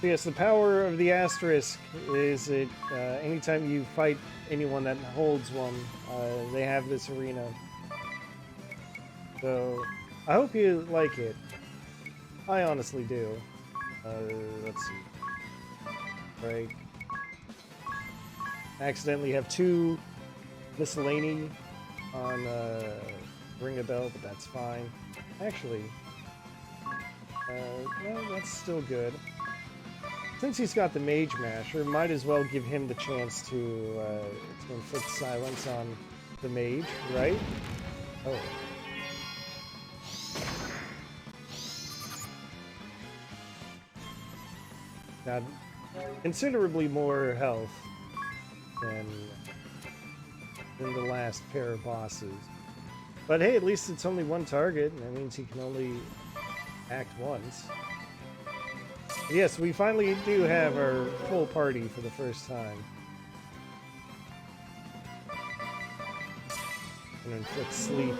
Yes, the power of the asterisk is it anytime you fight anyone that holds one, they have this arena. So, I hope you like it. I honestly do. Let's see. Right. Accidentally have 2 miscellany on Ringabel, but that's fine. Actually, well, that's still good. Since he's got the Mage Masher, might as well give him the chance to inflict silence on the Mage, right? Oh. Got considerably more health than the last pair of bosses. But hey, at least it's only 1 target, and that means he can only act once. Yes, we finally do have our full party for the first time. And inflict sleep.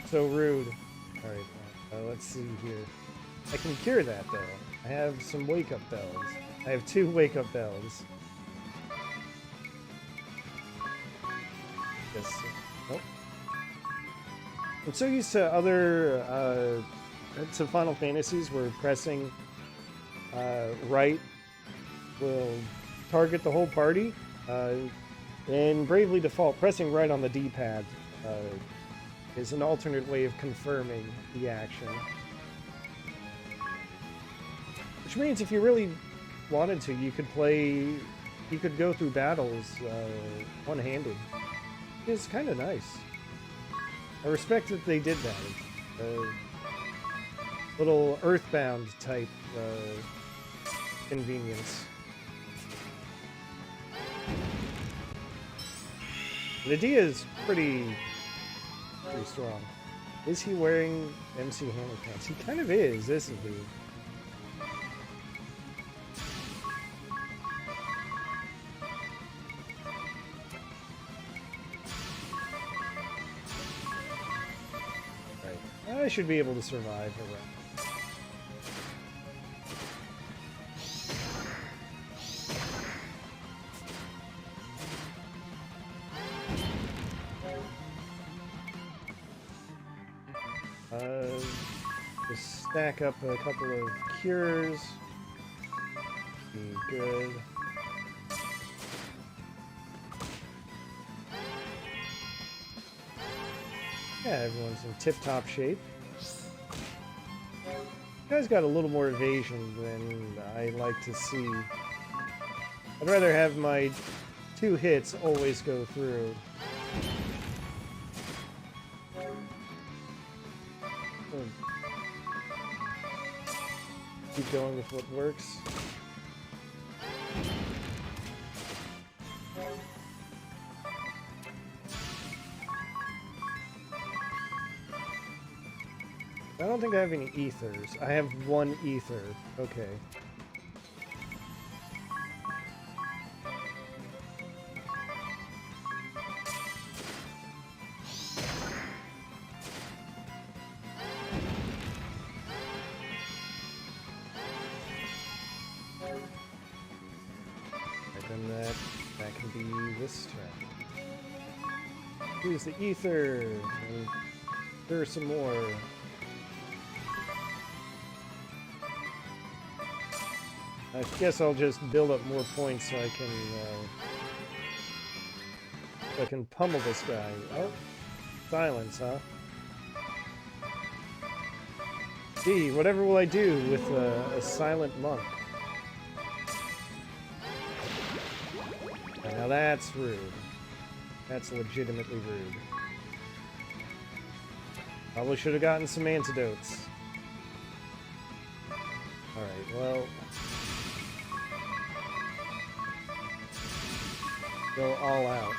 So rude. Alright, let's see here. I can cure that though. I have some wake-up bells. I have 2 wake-up bells. Yes. Nope. I'm so used to other to Final Fantasies where pressing right will target the whole party. In Bravely Default, pressing right on the D-pad is an alternate way of confirming the action. Which means if you really wanted to, you could go through battles one-handed. It's kind of nice. I respect that they did that. Little Earthbound type convenience. And Edea is pretty strong. Is he wearing MC Hammer pants? He kind of is, isn't he? I should be able to survive around. Just stack up a couple of cures. Be good. Yeah, everyone's in tip-top shape. You guys got a little more evasion than I like to see. I'd rather have my 2 hits always go through. Keep going with what works. I don't think I have any ethers. I have 1 ether. Okay. Right, then that can be this turn. Use the ether and stir some more. I guess I'll just build up more points so I can pummel this guy. Oh, silence, huh? Gee, whatever will I do with a silent monk? Now that's rude. That's legitimately rude. Probably should have gotten some antidotes. Alright, well... go all out.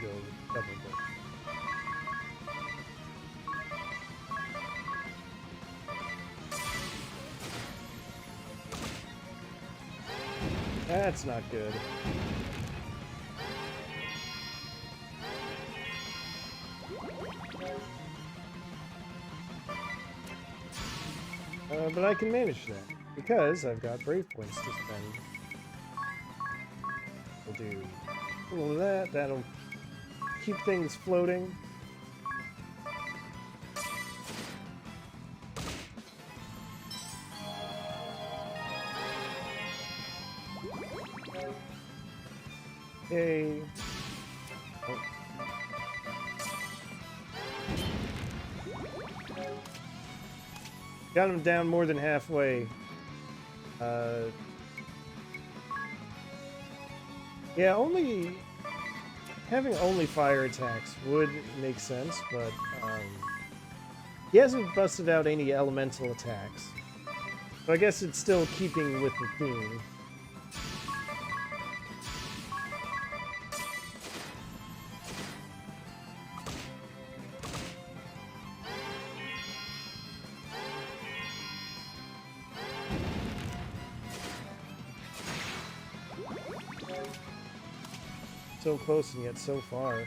go double book. That's not good. But I can manage that, because I've got brave points to spend. We'll do a little of that, that'll keep things floating. Okay. Oh. Got him down more than halfway. Yeah, having only fire attacks would make sense, but he hasn't busted out any elemental attacks. So I guess it's still keeping with the theme. So close and yet so far.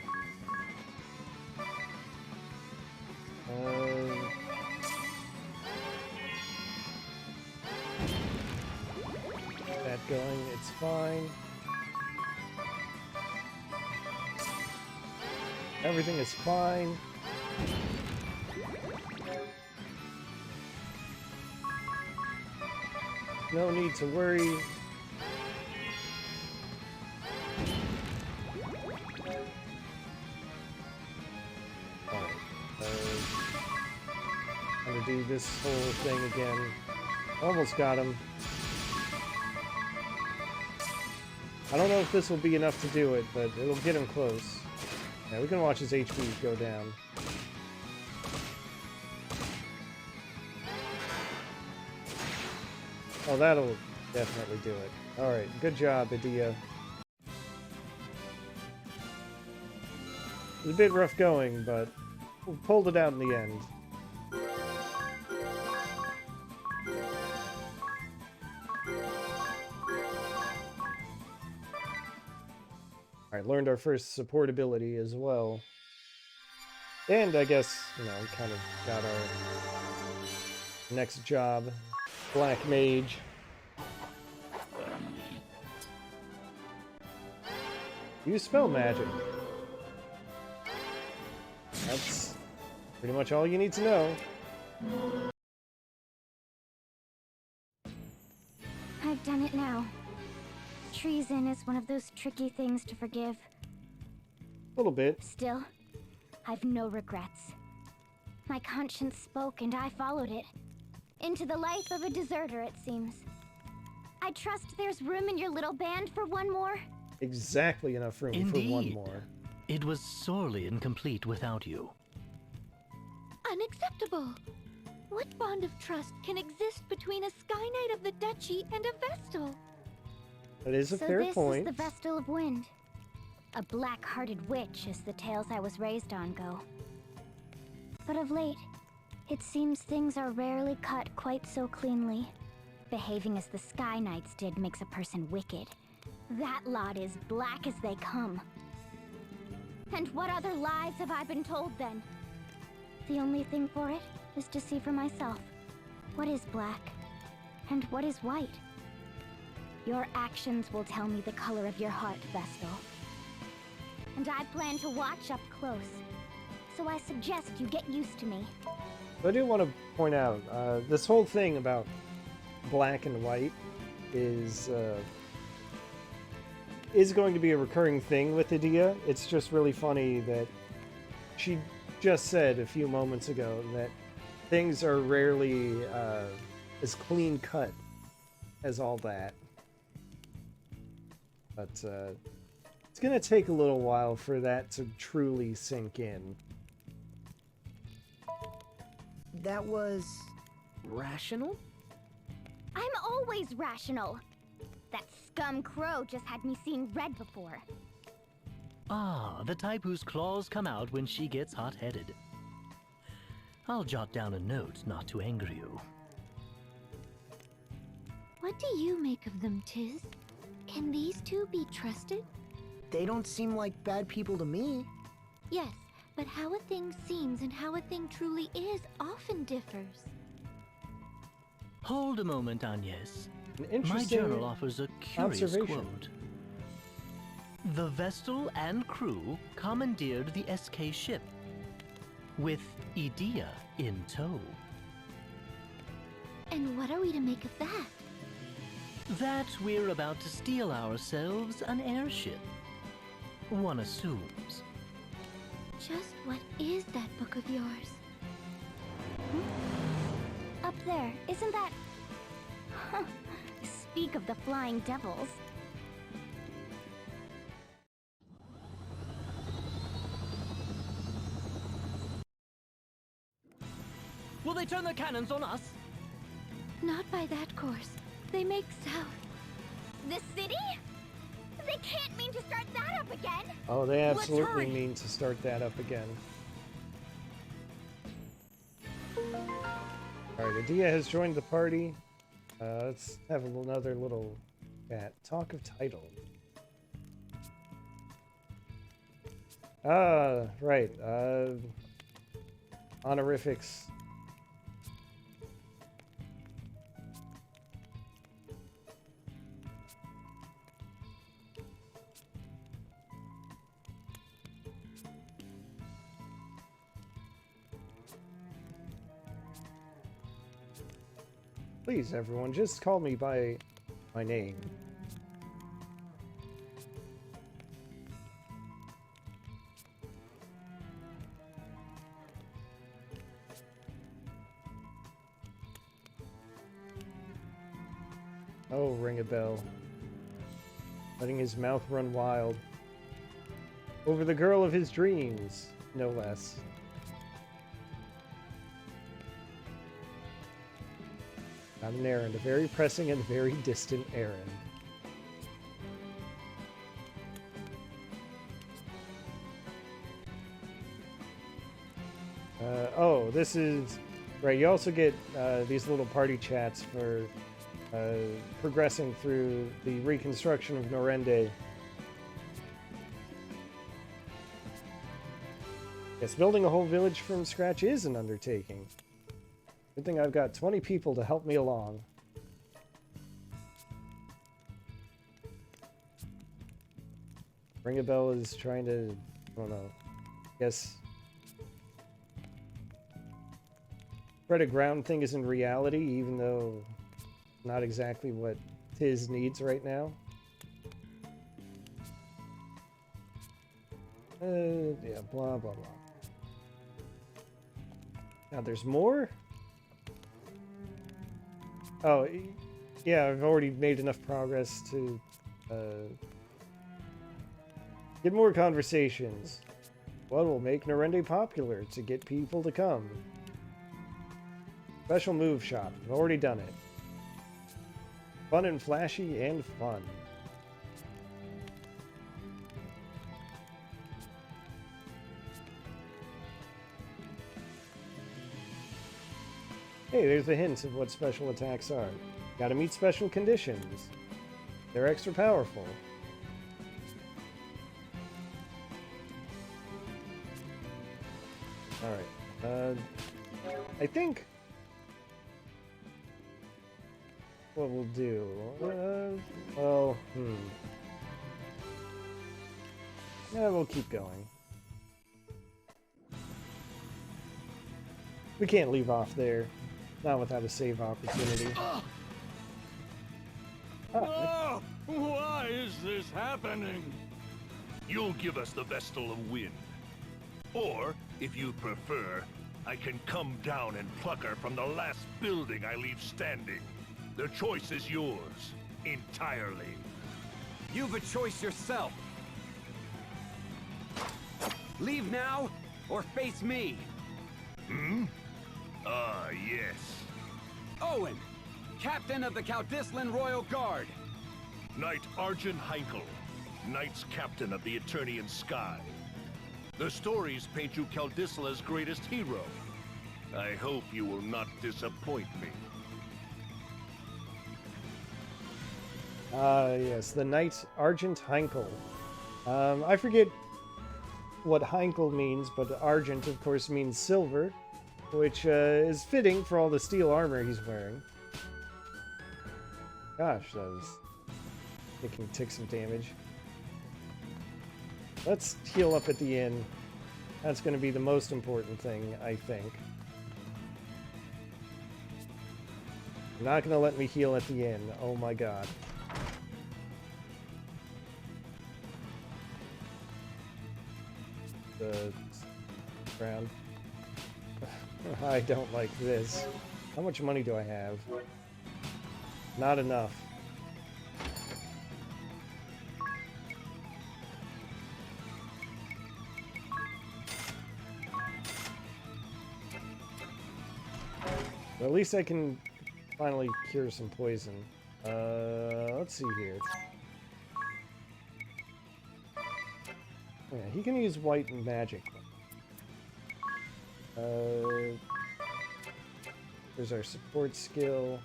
That going, it's fine. Everything is fine. No need to worry. Do this whole thing again. Almost got him. I don't know if this will be enough to do it, but it'll get him close. Yeah, we can watch his HP go down. Oh, that'll definitely do it. Alright, good job, Edea. It was a bit rough going, but we pulled it out in the end. Alright, learned our first support ability as well. And I guess, you know, we kind of got our next job. Black Mage. Use spell magic. That's pretty much all you need to know. I've done it now. Treason is one of those tricky things to forgive. A little bit. Still, I've no regrets. My conscience spoke and I followed it. Into the life of a deserter, it seems. I trust there's room in your little band for one more? Exactly enough room Indeed. for one more. It was sorely incomplete without you. Unacceptable! What bond of trust can exist between a Sky Knight of the Duchy and a Vestal? That is a fair point. So this is the Vestal of Wind. A black-hearted witch, as the tales I was raised on go. But of late, it seems things are rarely cut quite so cleanly. Behaving as the Sky Knights did makes a person wicked. That lot is black as they come. And what other lies have I been told then? The only thing for it is to see for myself. What is black? And what is white? Your actions will tell me the color of your heart, Vestal. And I plan to watch up close. So I suggest you get used to me. I do want to point out, this whole thing about black and white is going to be a recurring thing with Edea. It's just really funny that she just said a few moments ago that things are rarely as clean cut as all that. But it's going to take a little while for that to truly sink in. That was rational? I'm always rational. That scum crow just had me seeing red before. Ah, the type whose claws come out when she gets hot-headed. I'll jot down a note not to anger you. What do you make of them, Tiz? Can these two be trusted? They don't seem like bad people to me. Yes, but how a thing seems and how a thing truly is often differs. Hold a moment, Agnès. An My interesting journal offers a curious observation. quote. The Vestal and crew commandeered the SK ship, with Edea in tow. And what are we to make of that? That we're about to steal ourselves an airship. One assumes. Just what is that book of yours? Up there, isn't that... Speak of the flying devils. Will they turn their cannons on us? Not by that course. They make south. The city? They can't mean to start that up again! Oh, they Let's absolutely hurry. mean to start that up again. Alright, Edea has joined the party. Let's have another little chat. Talk of title. Ah, right. Honorifics. Please, everyone, just call me by my name. Oh, Ringabel. Letting his mouth run wild. Over the girl of his dreams, no less. I'm an errand, a very pressing and very distant errand. Oh, this is... Right, you also get these little party chats for progressing through the reconstruction of Norende. Yes, building a whole village from scratch is an undertaking. Good thing I've got 20 people to help me along. Ringabel is trying to, I don't know, guess... spread a ground thing isn't reality, even though not exactly what Tiz needs right now. Yeah, blah, blah, blah. Now, there's more? Oh, yeah, I've already made enough progress to get more conversations. What will make Norende popular to get people to come? Special move shop. I've already done it. Fun and flashy and fun. Hey, there's a hint of what special attacks are. Gotta meet special conditions. They're extra powerful. Alright. I think what we'll do... Yeah, we'll keep going. We can't leave off there. Not without a save opportunity. Oh, why is this happening? You'll give us the Vestal of Wind. Or, if you prefer, I can come down and pluck her from the last building I leave standing. The choice is yours, entirely. You've a choice yourself. Leave now, or face me. Hmm? Ah, yes. Owen, captain of the Caudislan Royal Guard. Knight Arjun Heinkel, Knights Captain of the Eternian Sky. The stories paint you Caldisla's greatest hero. I hope you will not disappoint me. Yes, the Knight Argent Heinkel. I forget what Heinkel means, but Argent, of course, means silver, which is fitting for all the steel armor he's wearing. Gosh, that was making tick some damage. Let's heal up at the inn. That's going to be the most important thing, I think. You're not going to let me heal at the inn. Oh my god. The ground. I don't like this. How much money do I have? Not enough. Well, at least I can finally cure some poison. Let's see here. Yeah, he can use white and magic. There's our support skill.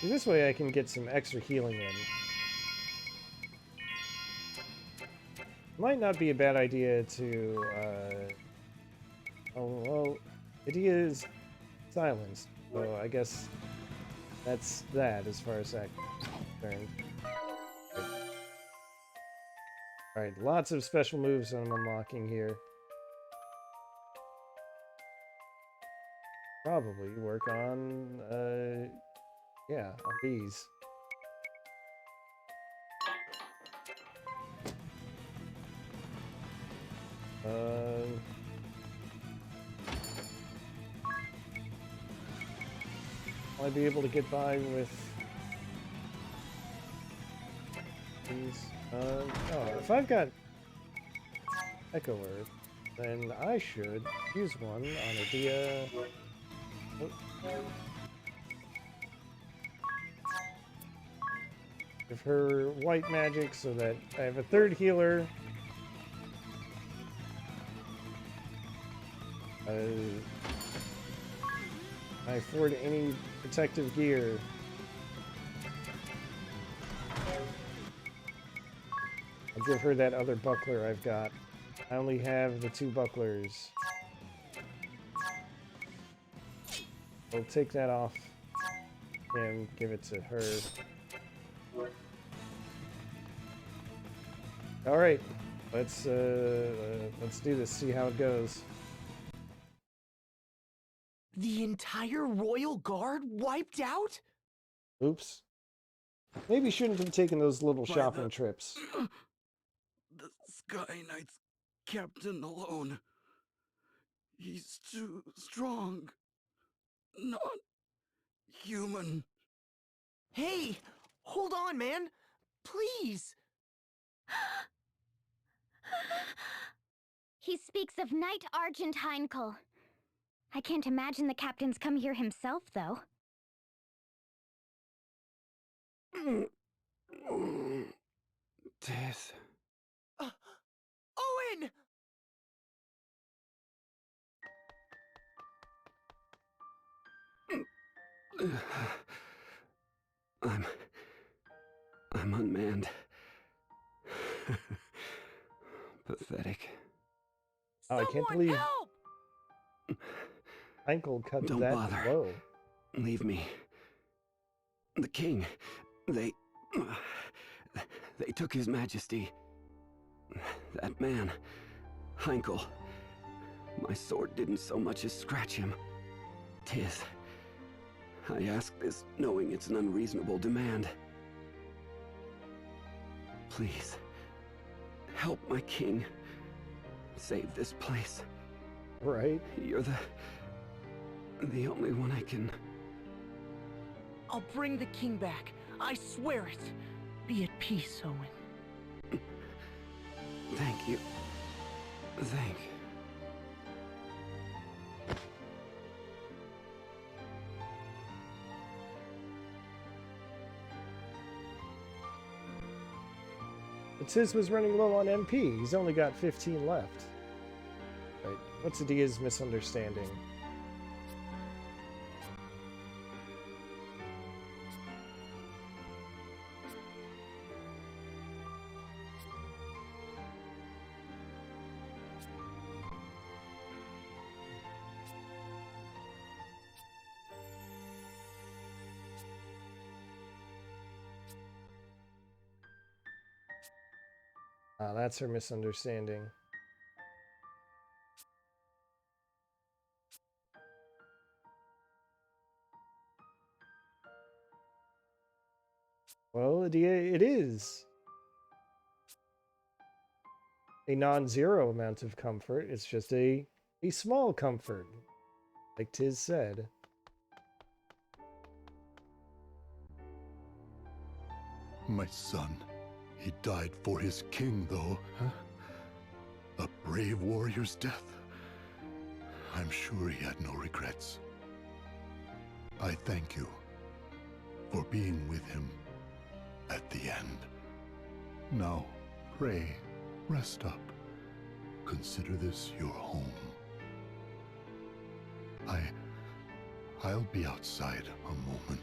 This way I can get some extra healing in. Might not be a bad idea to, oh, well, Edea is silenced, so I guess that's that as far as that concerned. Alright, lots of special moves I'm unlocking here. Probably work on, yeah, on these. Will I be able to get by with these? Oh, if I've got Echo Earth, then I should use one on Edea. Oh. Give her white magic so that I have a third healer. I afford any protective gear. I'll give her that other buckler I've got. I only have the 2 bucklers. I'll take that off and give it to her. All right, let's do this. See how it goes. The entire Royal Guard wiped out? Oops. Maybe shouldn't have taken those little By shopping the- trips. The Sky Knights captain alone. He's too strong. Not human. Hey, hold on, man. Please. He speaks of Knight Argent Heinkel. I can't imagine the captain's come here himself, though. Tiz. Owen! I'm unmanned. Pathetic. Oh, I can't believe Help! Heinkel cut Don't that bother. low. Leave me. The king, they took his majesty. That man, Heinkel. My sword didn't so much as scratch him. Tiz, I ask this knowing it's an unreasonable demand. Please, help my king. Save this place. Right? You're the only one I can... I'll bring the king back. I swear it. Be at peace, Owen. Thank you. Tiz was running low on MP. He's only got 15 left. Right. What's Edea's misunderstanding? Ah, that's her misunderstanding. Well, Edea, it is a non-zero amount of comfort. It's just a small comfort, like Tiz said. My son, he died for his king, though, huh? A brave warrior's death. I'm sure he had no regrets. I thank you for being with him at the end. Now, pray, rest up. Consider this your home. I'll be outside a moment.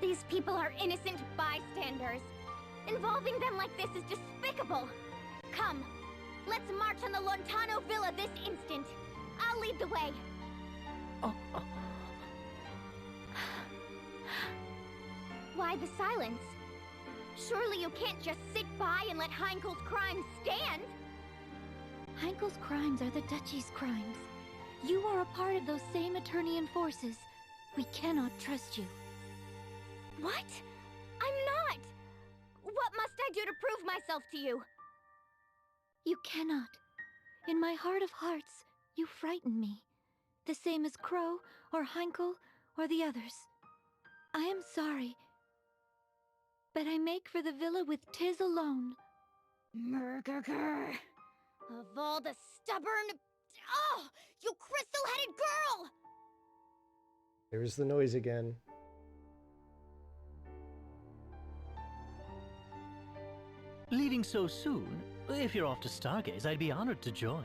These people are innocent bystanders. Involving them like this is despicable. Come, let's march on the Lontano Villa this instant. I'll lead the way. Why the silence? Surely you can't just sit by and let Heinkel's crimes stand? Heinkel's crimes are the Duchy's crimes. You are a part of those same Eternian forces. We cannot trust you. What? I'm not! What must I do to prove myself to you? You cannot. In my heart of hearts, you frighten me. The same as Crow, or Heinkel, or the others. I am sorry, but I make for the villa with Tiz alone. Murgurgur! Of all the stubborn... Oh! You crystal-headed girl! There's the noise again. Leaving so soon? If you're off to Stargaze, I'd be honored to join.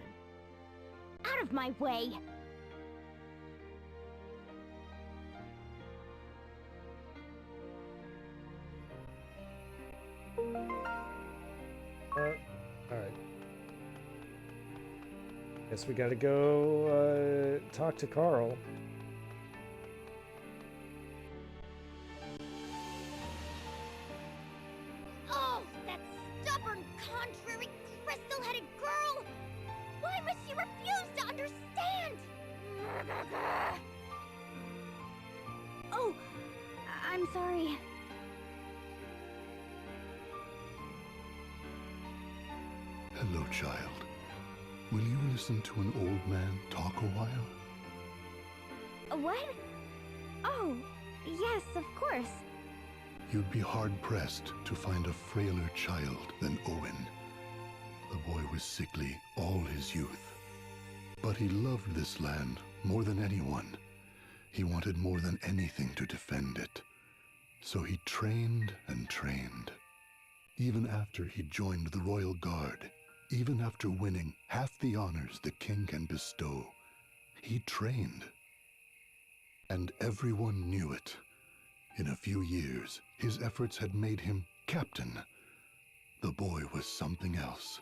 Out of my way! Alright. Guess we gotta go, talk to Carl. Oh, that stubborn, contrary, crystal-headed girl! Why must she refuse to understand? Oh, I'm sorry. Hello, child. Will you listen to an old man talk a while? What? Oh, yes, of course. You'd be hard-pressed to find a frailer child than Owen. The boy was sickly all his youth. But he loved this land more than anyone. He wanted more than anything to defend it. So he trained and trained. Even after he joined the Royal Guard, even after winning half the honors the king can bestow, he trained. And everyone knew it. In a few years, his efforts had made him captain. The boy was something else.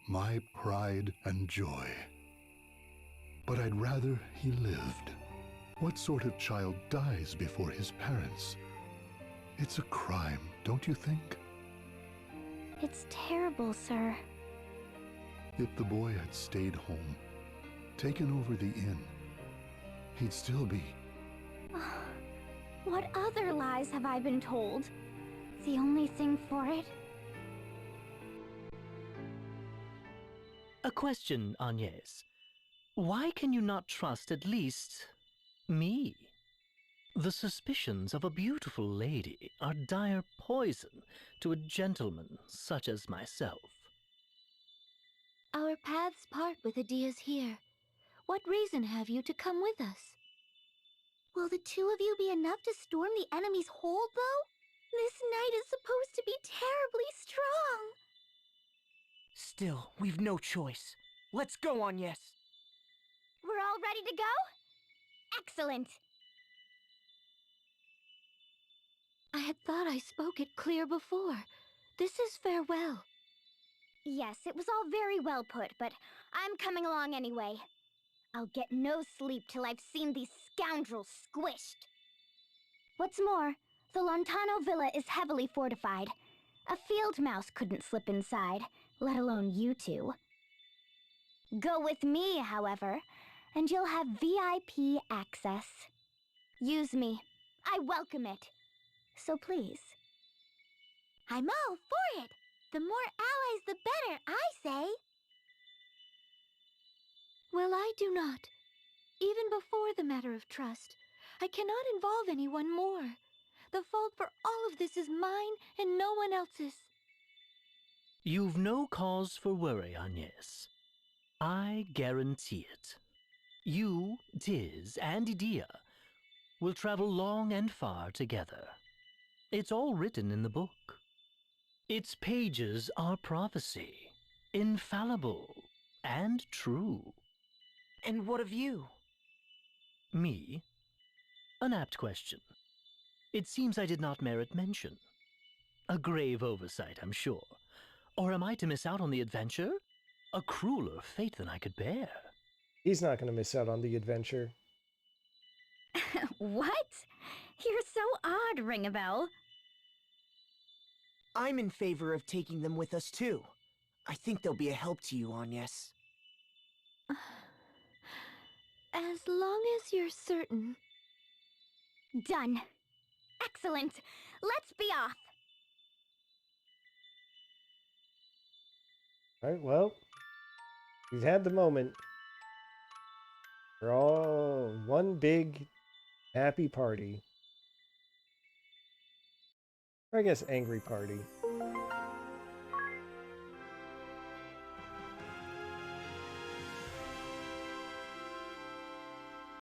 My pride and joy. But I'd rather he lived. What sort of child dies before his parents? It's a crime, don't you think? It's terrible, sir. If the boy had stayed home, taken over the inn, he'd still be... What other lies have I been told? The only thing for it? A question, Agnès. Why can you not trust at least me? The suspicions of a beautiful lady are dire poison to a gentleman such as myself. Our paths part with Edea's here. What reason have you to come with us? Will the two of you be enough to storm the enemy's hold, though? This knight is supposed to be terribly strong. Still, we've no choice. Let's go, Agnès. We're all ready to go? Excellent. I had thought I spoke it clear before. This is farewell. Yes, it was all very well put, but I'm coming along anyway. I'll get no sleep till I've seen these scoundrels squished. What's more, the Lontano villa is heavily fortified. A field mouse couldn't slip inside, let alone you two. Go with me, however, and you'll have VIP access. Use me. I welcome it. So please. I'm all for it. The more allies, the better, I say. Well, I do not. Even before the matter of trust, I cannot involve anyone more. The fault for all of this is mine and no one else's. You've no cause for worry, Agnès. I guarantee it. You, Tiz, and Edea will travel long and far together. It's all written in the book. Its pages are prophecy, infallible and true. And what of you? Me? An apt question. It seems I did not merit mention. A grave oversight, I'm sure. Or am I to miss out on the adventure? A crueler fate than I could bear. He's not going to miss out on the adventure. What? You're so odd, Ringabel. I'm in favor of taking them with us, too. I think they'll be a help to you, Agnès. As long as you're certain. Done. Excellent. Let's be off. Alright, well, we've had the moment. We're all one big happy party. Or I guess angry party.